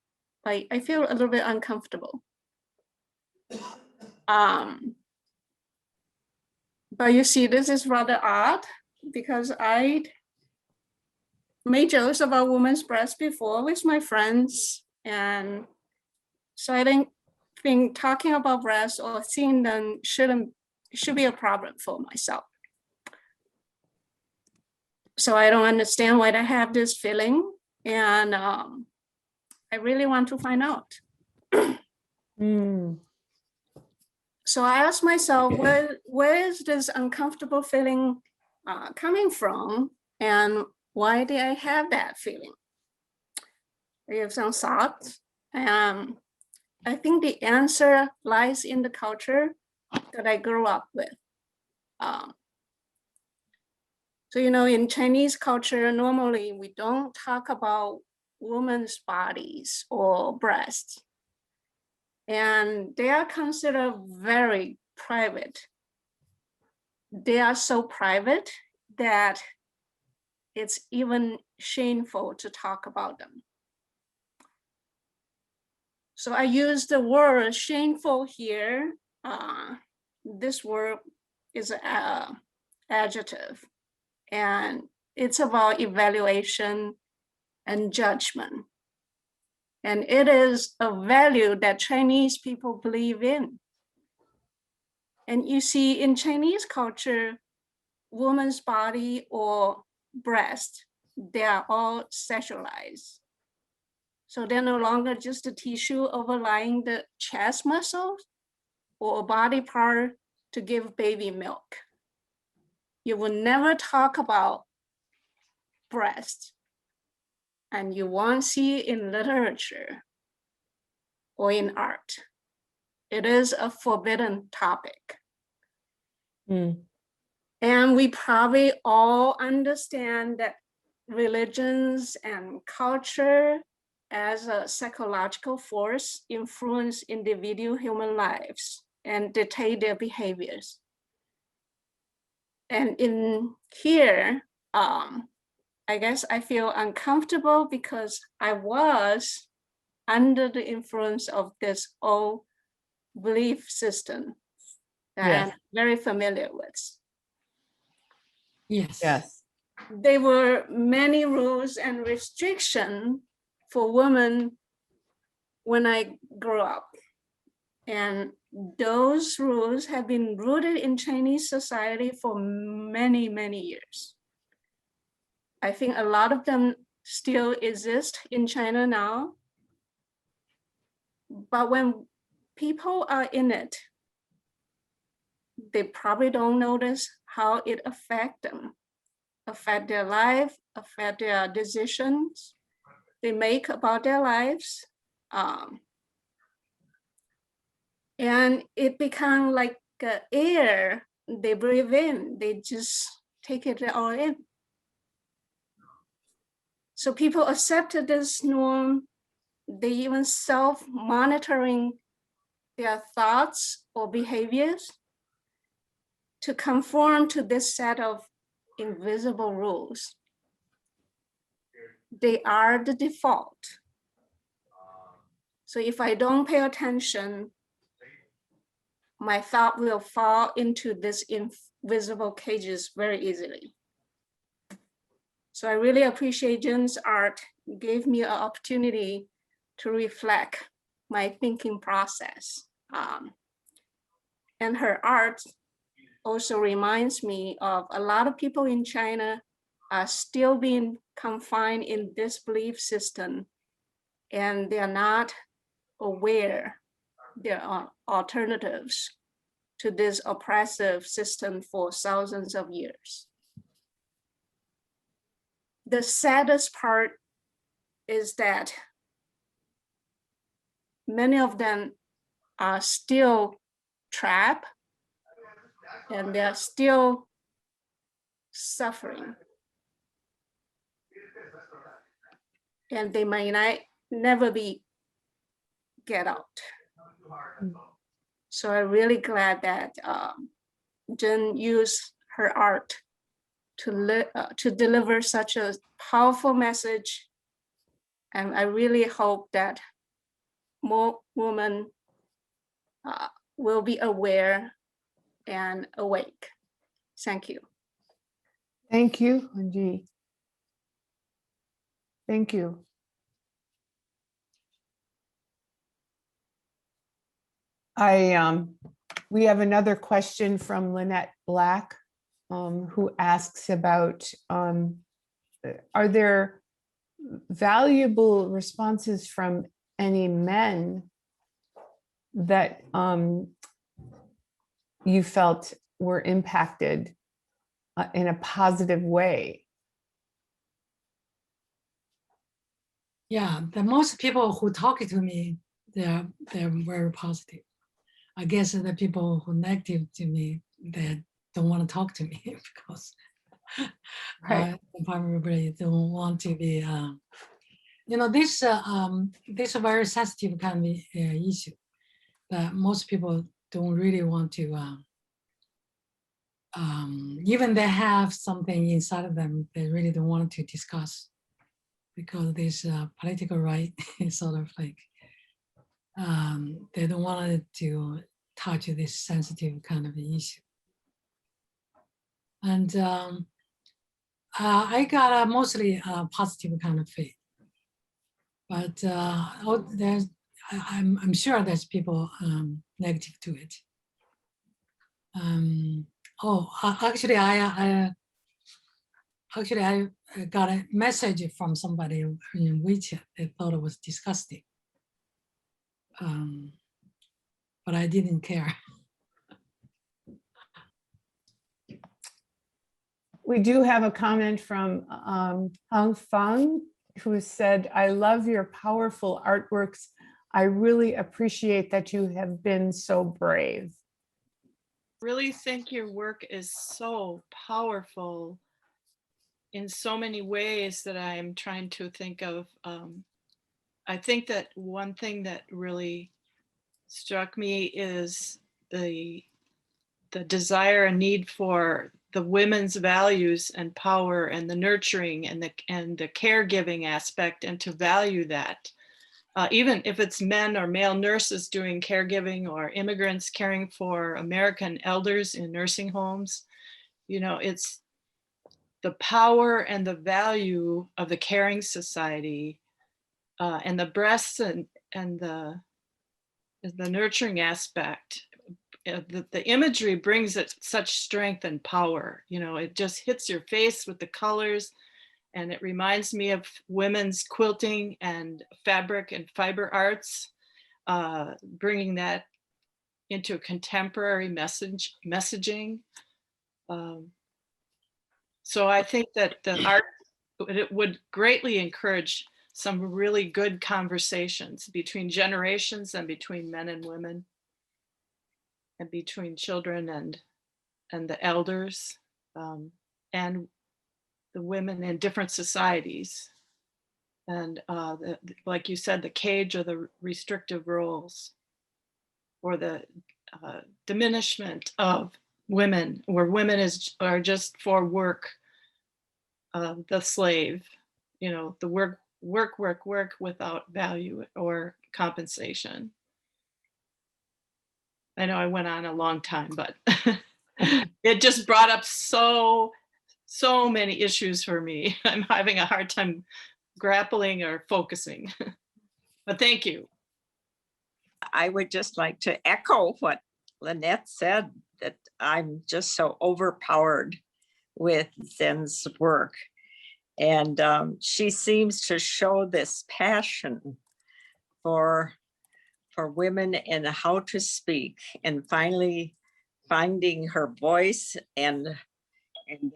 a little bit uncomfortable. But you see, this is rather odd because I made jokes about women's breasts before with my friends. And so I didn't think talking about breasts or seeing them should be a problem for myself. So I don't understand why I have this feeling. And I really want to find out. Mm. So I asked myself, where is this uncomfortable feeling coming from? And why did I have that feeling? I have some thoughts. I think the answer lies in the culture that I grew up with. So, you know, in Chinese culture, normally we don't talk about women's bodies or breasts. And they are considered very private. They are so private that it's even shameful to talk about them. So I use the word shameful here. This word is an adjective, and it's about evaluation and judgment. And it is a value that Chinese people believe in. And you see, in Chinese culture, woman's body or breast, they are all sexualized. So they're no longer just a tissue overlying the chest muscles or a body part to give baby milk. You will never talk about breast, and you won't see in literature or in art. It is a forbidden topic. Mm. And we probably all understand that religions and culture as a psychological force influence individual human lives and dictate their behaviors. And in here, I guess I feel uncomfortable because I was under the influence of this old belief system that Yes. I'm very familiar with. Yes. Yes. There were many rules and restrictions for women when I grew up. And those rules have been rooted in Chinese society for many, many years. I think a lot of them still exist in China now. But when people are in it, they probably don't notice how it affects them, affect their life, affect their decisions they make about their lives. And it becomes like air they breathe in, they just take it all in. So people accepted this norm, they even self-monitoring their thoughts or behaviors to conform to this set of invisible rules. They are the default. So if I don't pay attention, my thought will fall into this invisible cages very easily. So I really appreciate Zhen's art. It gave me an opportunity to reflect my thinking process. And her art also reminds me of a lot of people in China are still being confined in this belief system, and they are not aware there are alternatives to this oppressive system for thousands of years. the saddest part is that many of them are still trapped and they're still suffering. And they might never be get out. So I'm really glad that Zhen used her art to deliver such a powerful message. And I really hope that more women will be aware and awake. Thank you. Thank you, Anji. Thank you. We have another question from Lynnette Black, who asks about, are there valuable responses from any men that you felt were impacted in a positive way? Yeah, the most people who talk to me, they're very positive. I guess the people who negative to me, they don't want to talk to me because Right. probably don't want to be, this is a very sensitive kind of issue that most people don't really want to, even they have something inside of them, they really don't want to discuss because this political right is sort of like, they don't want to touch this sensitive kind of issue. And I got a mostly positive kind of faith, but I'm sure there's people negative to it. Actually, I got a message from somebody in WeChat. They thought it was disgusting, but I didn't care. We do have a comment from Hang Fang, who said, I love your powerful artworks. I really appreciate that you have been so brave. Really think your work is so powerful in so many ways that I'm trying to think of. I think that one thing that really struck me is the desire and need for the women's values and power and the nurturing and the caregiving aspect, and to value that. Even if it's men or male nurses doing caregiving or immigrants caring for American elders in nursing homes, it's the power and the value of the caring society, and the breasts and the nurturing aspect. The imagery brings it such strength and power. It just hits your face with the colors. And it reminds me of women's quilting and fabric and fiber arts, bringing that into a contemporary messaging. So I think that the art, it would greatly encourage some really good conversations between generations and between men and women, and between children and the elders, and the women in different societies, and like you said, the cage or the restrictive roles, or the diminishment of women, where women are just for work, the slave, the work without value or compensation. I know I went on a long time, but it just brought up so many issues for me. I'm having a hard time grappling or focusing. But thank you. I would just like to echo what Lynnette said, that I'm just so overpowered with Zhen's work. And she seems to show this passion for women and how to speak, and finally finding her voice and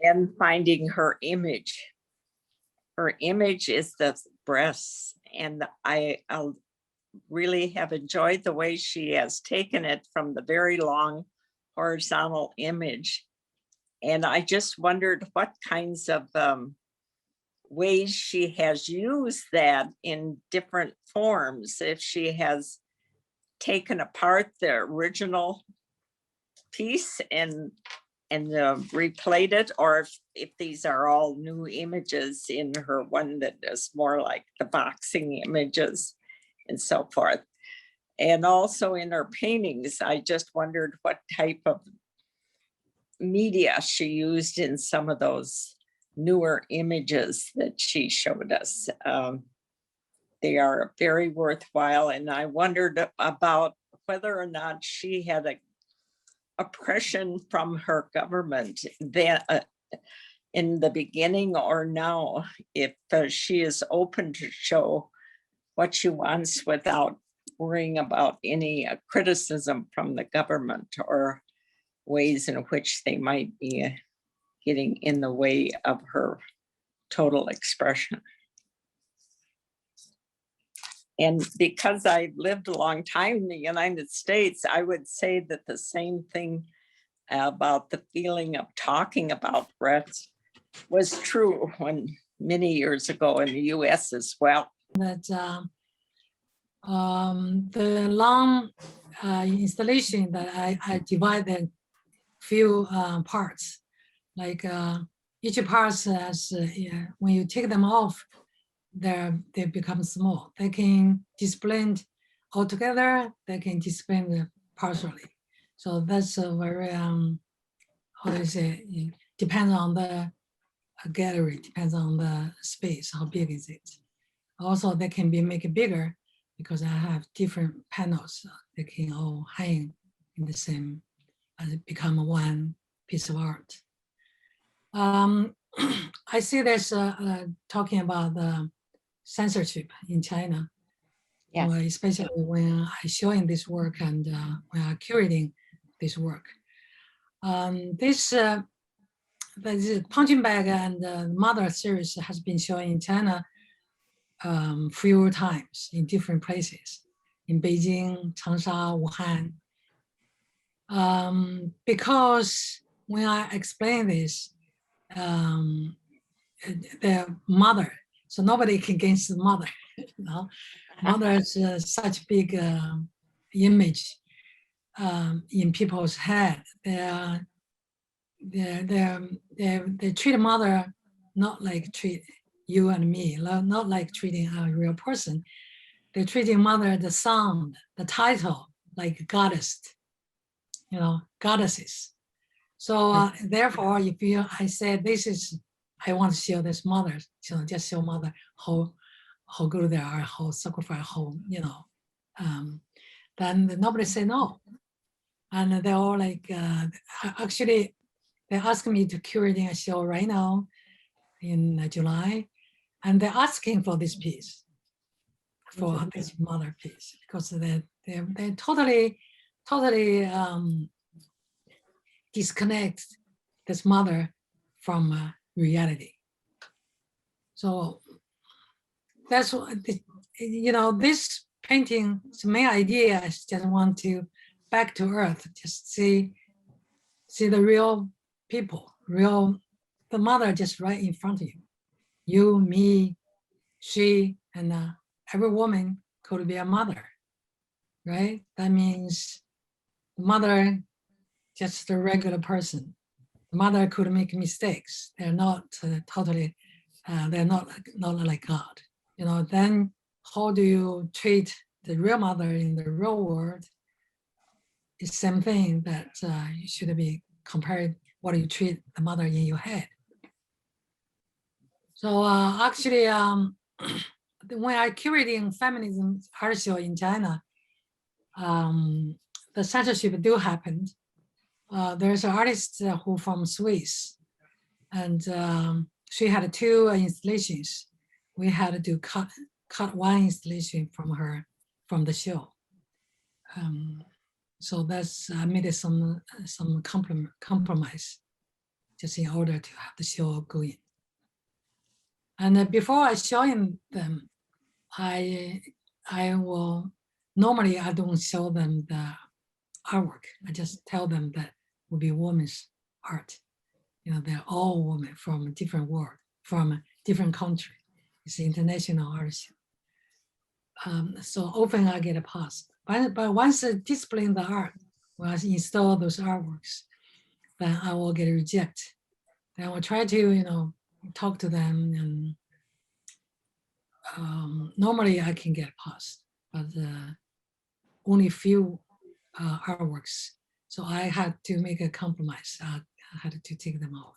then finding her image. her image is the breasts, and I really have enjoyed the way she has taken it from the very long horizontal image. And I just wondered what kinds of ways she has used that in different forms, if she has taken apart the original piece and replayed it, or if these are all new images in her one that is more like the boxing images and so forth. And also in her paintings, I just wondered what type of media she used in some of those newer images that she showed us. They are very worthwhile, and I wondered about whether or not she had a oppression from her government that in the beginning or now, if she is open to show what she wants without worrying about any criticism from the government or ways in which they might be getting in the way of her total expression. And because I lived a long time in the United States, I would say that the same thing about the feeling of talking about breasts was true when many years ago in the US as well. That the long installation that I divided few parts, like each part has, when you take them off, they become small. They can display all together, they can display partially. So that's a very, how do you say, it depends on the gallery, depends on the space, how big is it. Also, they can be made bigger because I have different panels. They can all hang in the same, as it become one piece of art. I see there's talking about the censorship in China. Yes. Well, especially when I showing this work and when I curating this work. This punching bag and mother series has been shown in China few times in different places, in Beijing, Changsha, Wuhan. Because when I explain this, the mother, so nobody can against the mother, you know. Mother is such big image in people's head. They treat mother not like treat you and me, not like treating a real person. They're treating mother, the sound, the title, like goddess, you know, goddesses. So therefore, if you, I said, this is, I want to show this mother, so just show mother how good they are, how sacrifice, how, you know, then nobody say no. And they're all like, actually, they asked me to curate a show right now in July, and they're asking for this piece, for this mother piece, because they totally disconnect this mother from reality. So that's what, you know, this painting's main idea is just want to back to earth, just see the real people, the mother just right in front of you. You, me, she, and every woman could be a mother, right? That means the mother, just a regular person. The mother could make mistakes. They're not totally, they're not like God. You know, then how do you treat the real mother in the real world? It's the same thing that you should be compared what you treat the mother in your head. So actually, when I curating feminism art show in China, the censorship do happen. There's an artist who from Swiss, and she had 2 installations. We had to cut one installation from the show. So that's made some compromise just in order to have the show going. And before I showing them, I will, normally I don't show them the artwork. I just tell them that will be women's art. You know, they're all women from a different world, from a different country. It's international art show. So often I get a pass. But once I display the art, when I install those artworks, then I will get a reject. Then I will try to, you know, talk to them, and normally I can get passed, but only few artworks. So I had to make a compromise. I had to take them off.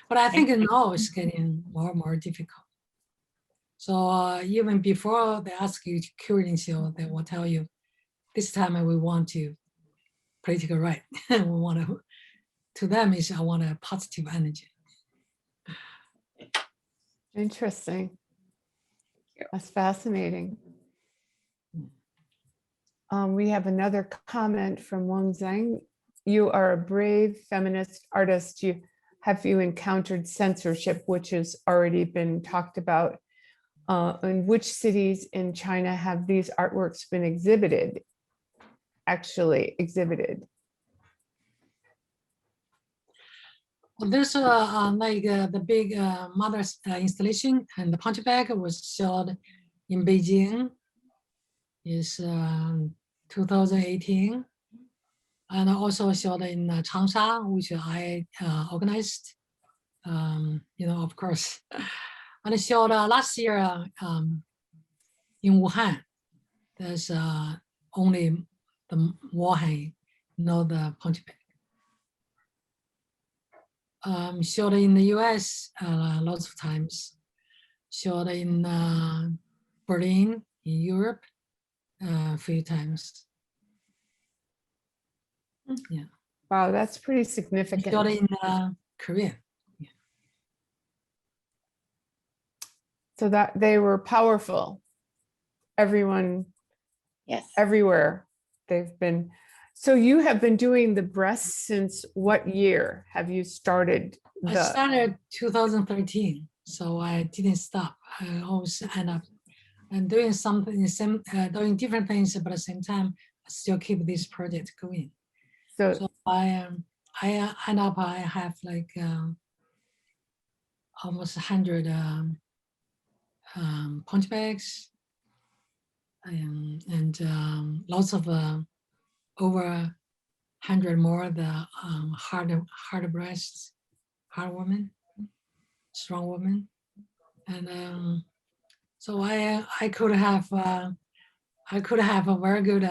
But I think now it's getting more and more difficult. So even before they ask you to curating show, they will tell you, this time we want to political right. We want to them is I want a positive energy. Interesting. That's fascinating. We have another comment from Wang Zhang. You are a brave feminist artist. Have you encountered censorship, which has already been talked about? In which cities in China have these artworks been exhibited? Actually exhibited. Well, there's like the big mother's installation, and the punch bag was shot in Beijing. Is 2018, and also shot in Changsha, which I organized. You know, of course, and I shot last year in Wuhan. There's only the Wuhan, not the punch bag. Shot in the US lots of times. Shot in Berlin, in Europe, a few times. Yeah. Wow, that's pretty Shot significant. in Korea. So that they were powerful. Everyone, Yes. everywhere they've been. So you have been doing the breasts since what year have you started? I started 2013, so I didn't stop. I always end up and doing something, doing different things, but at the same time, I still keep this project going. So I end up, I have like almost 100 punch bags, and lots of over 100 more the hard breasts, hard woman, strong woman, and so I could have a very good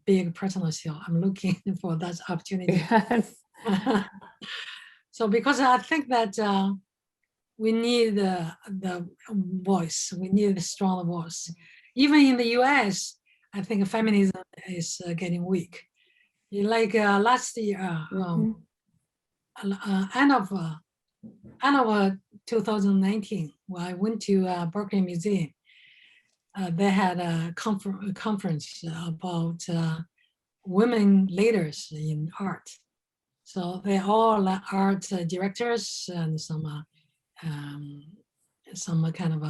big personal show. I'm looking for that opportunity. Yes. So because I think that we need the voice, we need a strong voice. Even in the US, I think feminism is getting weak. Like last year, end of 2019, when I went to Berkeley Museum, they had a conference about women leaders in art. So they all art directors and some kind of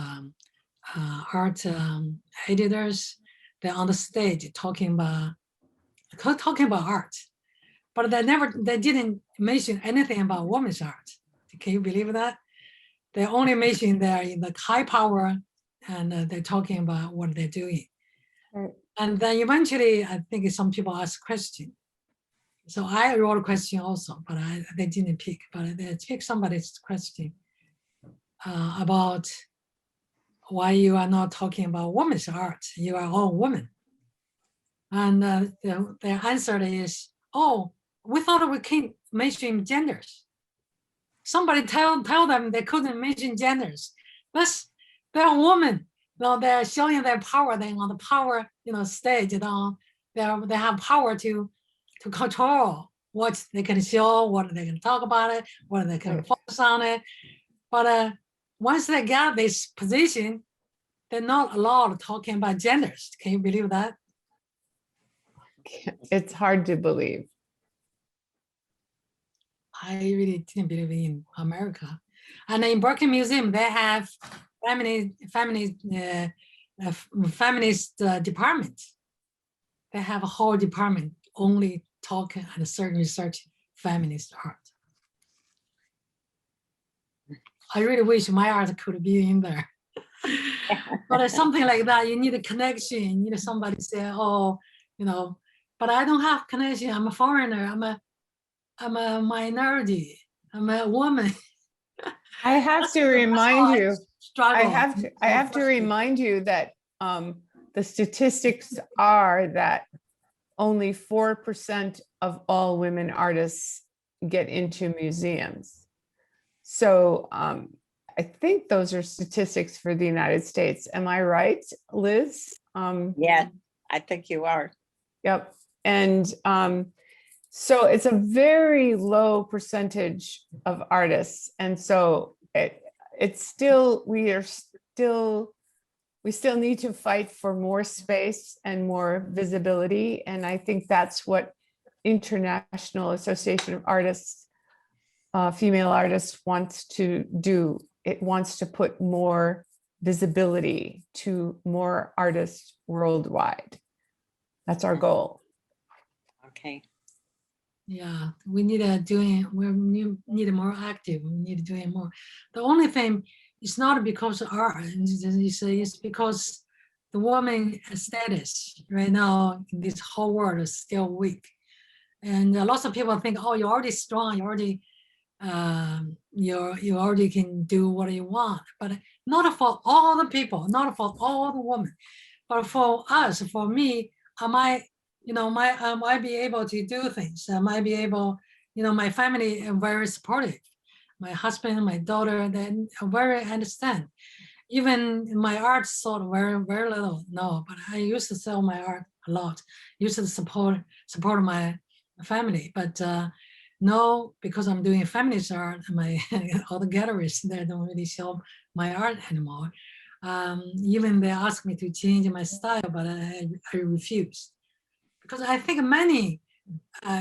art editors. They're on the stage talking about art, but they didn't mention anything about women's art. Can you believe that? They only mention they're in the high power, and they're talking about what they're doing. Right. And then eventually, I think some people ask question. So I wrote a question also, but they didn't pick. But they picked somebody's question about why you are not talking about women's art. You are all women. And their answer is, oh, we thought we can't mention genders. Somebody tell them they couldn't mention genders. They're women. No, they're showing their power. They're on the power, stage. They have power to control what they can show, what they can talk about it, what they can focus on it. But once they get this position, they're not allowed talking about genders. Can you believe that? It's hard to believe. I really didn't believe in America. And in Brooklyn Museum, they have feminist department. They have a whole department only talking and certain research feminist art. I really wish my art could be in there. But it's something like that, you need a connection. You need somebody say, oh, you know, but I don't have connection. I'm a foreigner. I'm a minority. I'm a woman. I have That's to how remind I you, struggle. I have to remind you that the statistics are that only 4% of all women artists get into museums. So I think those are statistics for the United States. Am I right, Liz? Yeah, I think you are. Yep. And so it's a very low percentage of artists. And so it's still, we still need to fight for more space and more visibility. And I think that's what International Association of Artists, female artists wants to do. It wants to put more visibility to more artists worldwide. That's our goal. Okay. Yeah, we need we need more active. We need doing more. The only thing is not because of art. It's because the woman status right now in this whole world is still weak, and lots of people think, oh, you're already strong. You already you already can do what you want. But not for all the people, not for all the women, but for us, for me, I might be able to do things. I might be able, my family are very supportive. My husband and my daughter, they very understand. Even my art sold very, very little. No, but I used to sell my art a lot. Used to support my family. But no, because I'm doing feminist art, my all the galleries, they don't really show my art anymore. Even they ask me to change my style, but I refuse. Because I think money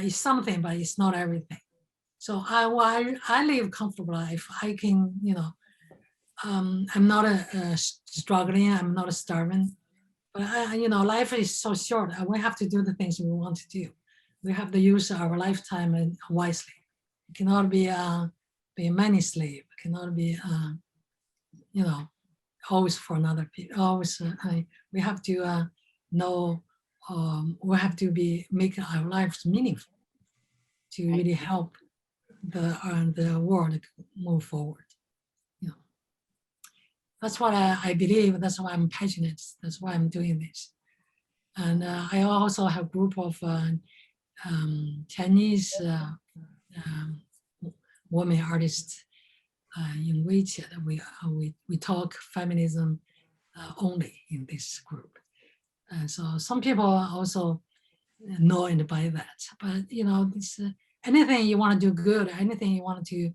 is something, but it's not everything. So I live comfortable life. I can, I'm not struggling. I'm not starving. But life is so short. We have to do the things we want to do. We have to use our lifetime wisely. We cannot be a money slave. We cannot be, always for another people. Always, we have to know. We have to make our lives meaningful to really help the world move forward. That's what I believe. That's why I'm passionate. That's why I'm doing this. And I also have a group of Chinese women artists in which we talk feminism only in this group. And so some people also know and buy that. But this, anything you want to do good, anything you want to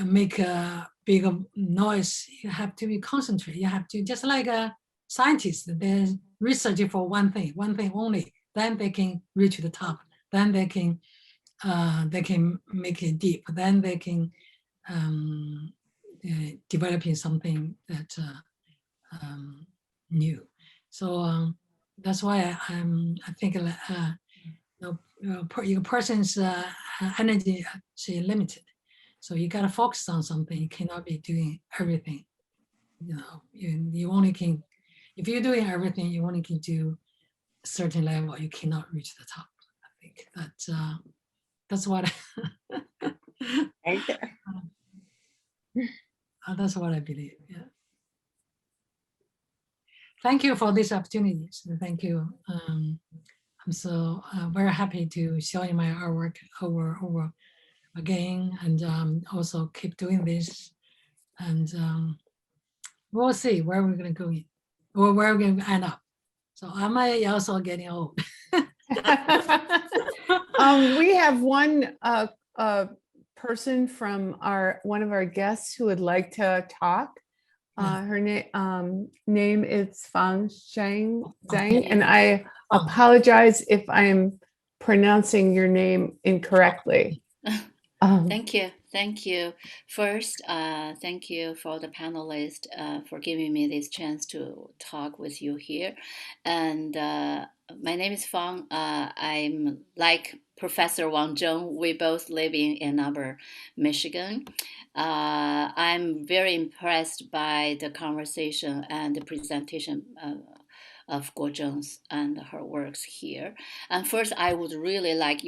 make a big noise, you have to be concentrated. You have to, just like a scientist, they're researching for one thing only. Then they can reach the top. Then they can make it deep. Then they can developing something that new. So that's why I think your person's energy is limited. So you gotta focus on something. You cannot be doing everything. You only can, if you're doing everything, you only can do a certain level. You cannot reach the top. I think that's what that's what I believe. Yeah. Thank you for these opportunities. Thank you. I'm so very happy to show you my artwork over again, and also keep doing this. And we'll see where we're going to go in, or where we're going to end up. So I might also getting old. We have one person from one of our guests who would like to talk. Her name is Fang Zhang, and I apologize if I'm pronouncing your name incorrectly. Thank you. Thank you. First, thank you for the panelists for giving me this chance to talk with you here. And my name is Fang. I'm like Professor Wang Zheng. We both live in Ann Arbor, Michigan. I'm very impressed by the conversation and the presentation of Guo Zheng's and her works here. And first, I would really like,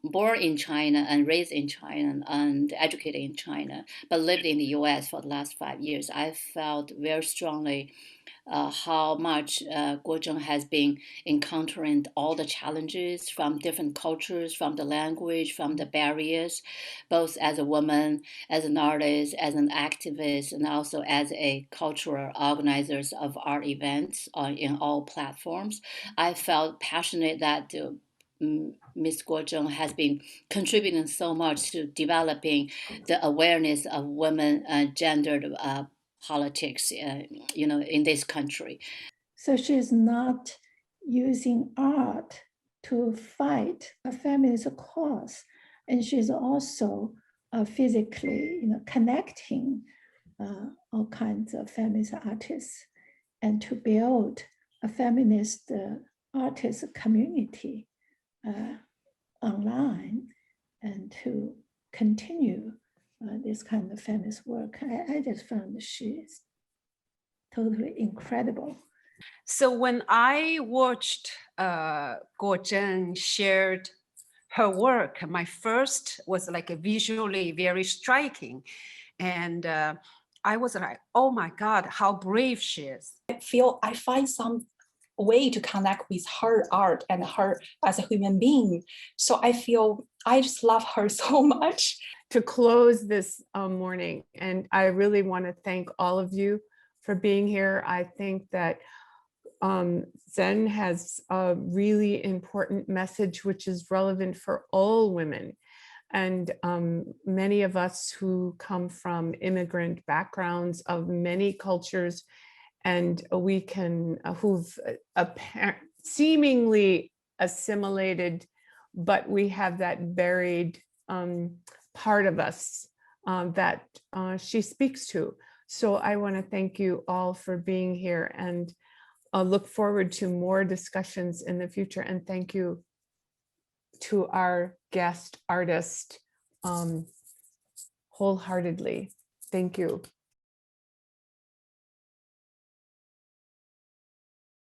born in China and raised in China and educated in China, but lived in the US for the last 5 years. I felt very strongly how much Guo Zheng has been encountering all the challenges from different cultures, from the language, from the barriers, both as a woman, as an artist, as an activist, and also as a cultural organizer of art events in all platforms. I felt passionate that Ms. Guo Zheng has been contributing so much to developing the awareness of women and gendered politics, in this country. So she's not using art to fight a feminist cause, and she's also physically, connecting all kinds of feminist artists, and to build a feminist artist community online, and to continue this kind of feminist work. I just found she's totally incredible. So when I watched Guo Zheng shared her work, my first was like a visually very striking. And I was like, oh my God, how brave she is. I find some way to connect with her art and her as a human being. So I just love her so much. To close this morning, and I really want to thank all of you for being here. I think that Zhen has a really important message which is relevant for all women. And many of us who come from immigrant backgrounds of many cultures, and we can, who've seemingly assimilated, but we have that buried part of us that she speaks to. So I want to thank you all for being here, and look forward to more discussions in the future. And thank you to our guest artist wholeheartedly. Thank you.